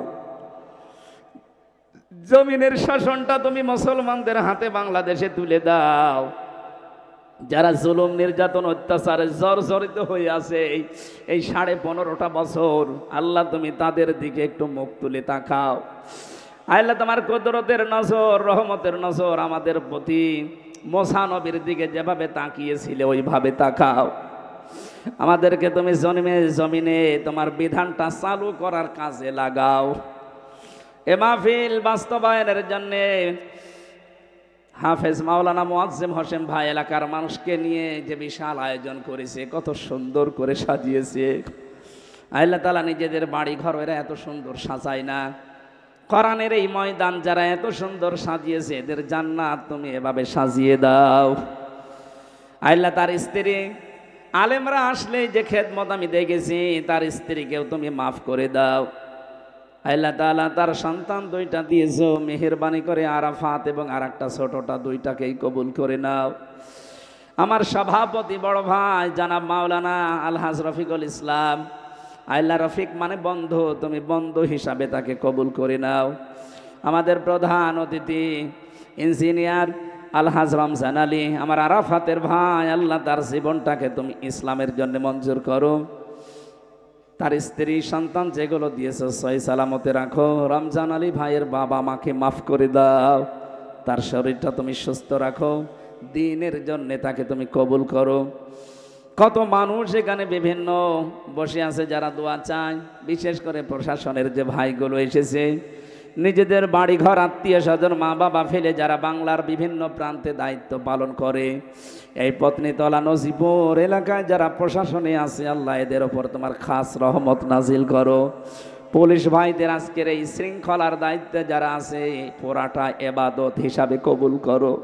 জমিনের শাসনটা তুমি মুসলমানদের হাতে বাংলাদেশে তুলে দাও। যারা জুলুম, নির্যাতন, অত্যাচারে জর্জরিত হয়ে আছে এই 15.5 বছর, আল্লাহ তুমি তাদের দিকে একটু মুখ তুলে তাকাও। আল্লাহ তোমার কুদরতের নজর, রহমতের নজর আমাদের প্রতি মুসা নবীর দিকে যেভাবে তাকিয়েছিলে ওইভাবে তাকাও। আমাদেরকে তুমি জমিনে তোমার বিধানটা চালু করার কাজে লাগাও। এ মাহফিল বাস্তবায়নের জন্যে হাফেজ মাওলানা মুয়াজ্জিম হোসেন ভাই এলাকার মানুষকে নিয়ে যে বিশাল আয়োজন করেছে, কত সুন্দর করে সাজিয়েছে। আল্লাহ তাআলা নিজেদের বাড়ি ঘর এরা এত সুন্দর সাজায় না। কোরআনের এই ময়দান যারা এত সুন্দর সাজিয়েছে এদের জান্নাত তুমি এভাবে সাজিয়ে দাও। আল্লাহ তার স্ত্রী আলেমরা আসলে যে খেদমত আমি দেখেছি, তার স্ত্রীকেও তুমি মাফ করে দাও। আল্লাহ তাআলা তার সন্তান 2টা দিয়েছো, মেহেরবানি করে আরাফাত এবং আর একটা ছোটটা, 2টাকেই কবুল করে নাও। আমার সভাপতি বড় ভাই জানাব মাওলানা আলহাজ রফিকুল ইসলাম, আল্লাহ রফিক মানে বন্ধু, তুমি বন্ধু হিসাবে তাকে কবুল করে নাও। আমাদের প্রধান অতিথি ইঞ্জিনিয়ার আলহাজ রমজান আলী, আমার আরাফাতের ভাই, আল্লাহ তার জীবনটাকে তুমি ইসলামের জন্য মঞ্জুর করো। তার স্ত্রী সন্তান যেগুলো দিয়েছো সহি সালামতে রাখো। রমজান আলী ভাইয়ের বাবা মাকে মাফ করে দাও, তার শরীরটা তুমি সুস্থ রাখো, দিনের জন্য তাকে তুমি কবুল করো। কত মানুষ এখানে বিভিন্ন বসে আছে যারা দোয়া চায়, বিশেষ করে প্রশাসনের যে ভাইগুলো এসেছে, নিজেদের বাড়ি ঘর, আত্মীয় স্বজন, মা বাবা ফেলে যারা বাংলার বিভিন্ন প্রান্তে দায়িত্ব পালন করে, এই পত্নীতলা, নজিপুর এলাকায় যারা প্রশাসনে আছে, আল্লাহ এদের ওপর তোমার খাস রহমত নাজিল করো। পুলিশ ভাইদের আজকের এই শৃঙ্খলার দায়িত্বে যারা আছে, পুরাটা এবাদত হিসাবে কবুল করো।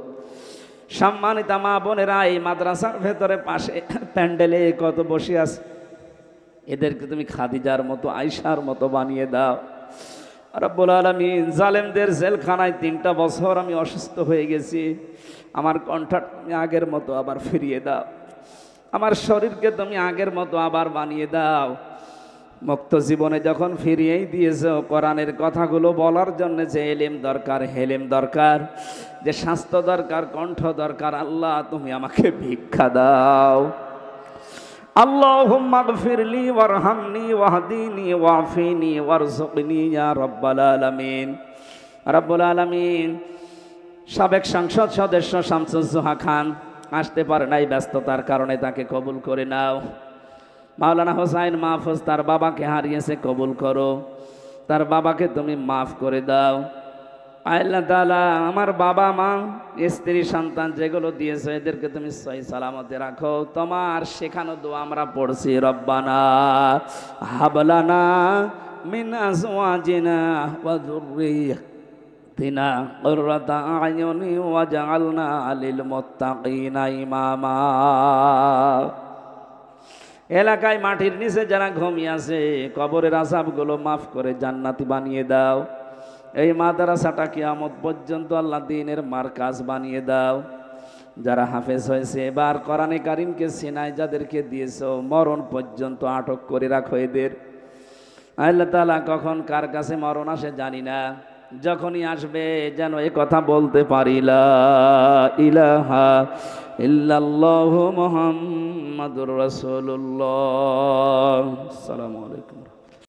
সম্মানিত মা বোনেরা, এই মাদ্রাসার ভেতরে পাশে প্যান্ডেলে কত বসে আছে, এদেরকে তুমি খাদিজার মতো, আয়েশার মতো বানিয়ে দাও। রব্বুল আলামিন, জালেমদের জেলখানায় 3টা বছর আমি অসুস্থ হয়ে গেছি, আমার কণ্ঠটা তুমি আগের মতো আবার ফিরিয়ে দাও, আমার শরীরকে তুমি আগের মতো আবার বানিয়ে দাও। মুক্ত জীবনে যখন ফিরিয়েই দিয়েছো, কোরআনের কথাগুলো বলার জন্য যে এলেম দরকার, হেলেম দরকার, যে স্বাস্থ্য দরকার, কণ্ঠ দরকার, আল্লাহ তুমি আমাকে ভিক্ষা দাও। আল্লাহুম্মা গফিরলি ওয়ারহামনি ওয়াহদিনি ওয়াফিনি ওয়ারযুকনি ইয়া রাব্বাল আলামিন। রাব্বুল আলামিন, সাবেক সংসদ সদস্য শামসুজ্জোহা খান আসতে পারে নাই, ব্যস্ততার কারণে, তাকে কবুল করে নাও। মাওলানা হোসাইন মাহফুজ তার বাবাকে হারিয়েছে, কবুল করো। তার বাবাকে তুমি মাফ করে দাও। আল্লাহ তাআলা, আমার বাবা মা স্ত্রী সন্তান যেগুলো দিয়েছো এদেরকে তুমি সহি সালামতে রাখো। তোমার শেখানো দোয়া আমরা পড়ছি, রব্বানা হাবলানা মিন আজওয়াজিনা ওয়া যুররিয়াতিনা কুররাতা আয়ুনি ওয়াজআলনা লিল মুত্তাকিনা ইমামা। এলাকায় মাটির নিচে যারা ঘুমিয়ে আছে, কবরের আযাবগুলো মাফ করে জান্নাতি বানিয়ে দাও। এই মাদ্রাসাটা কিয়ামত পর্যন্ত আল্লাহ দ্বীনের মারকাজ বানিয়ে দাও। যারা হাফেজ হয়েছে এবার কোরআনে কারিমকে সিনায় যাদেরকে দিয়েছো, মরণ পর্যন্ত আটক করে রাখো এদের। আল্লাহ তাআলা কখন কার কাছে মরণ আসে জানি না, যখনই আসবে যেন এই কথা বলতে পারি, লা ইলাহা ইল্লাল্লাহু মুহাম্মাদুর রাসূলুল্লাহ। আসসালামু আলাইকুম।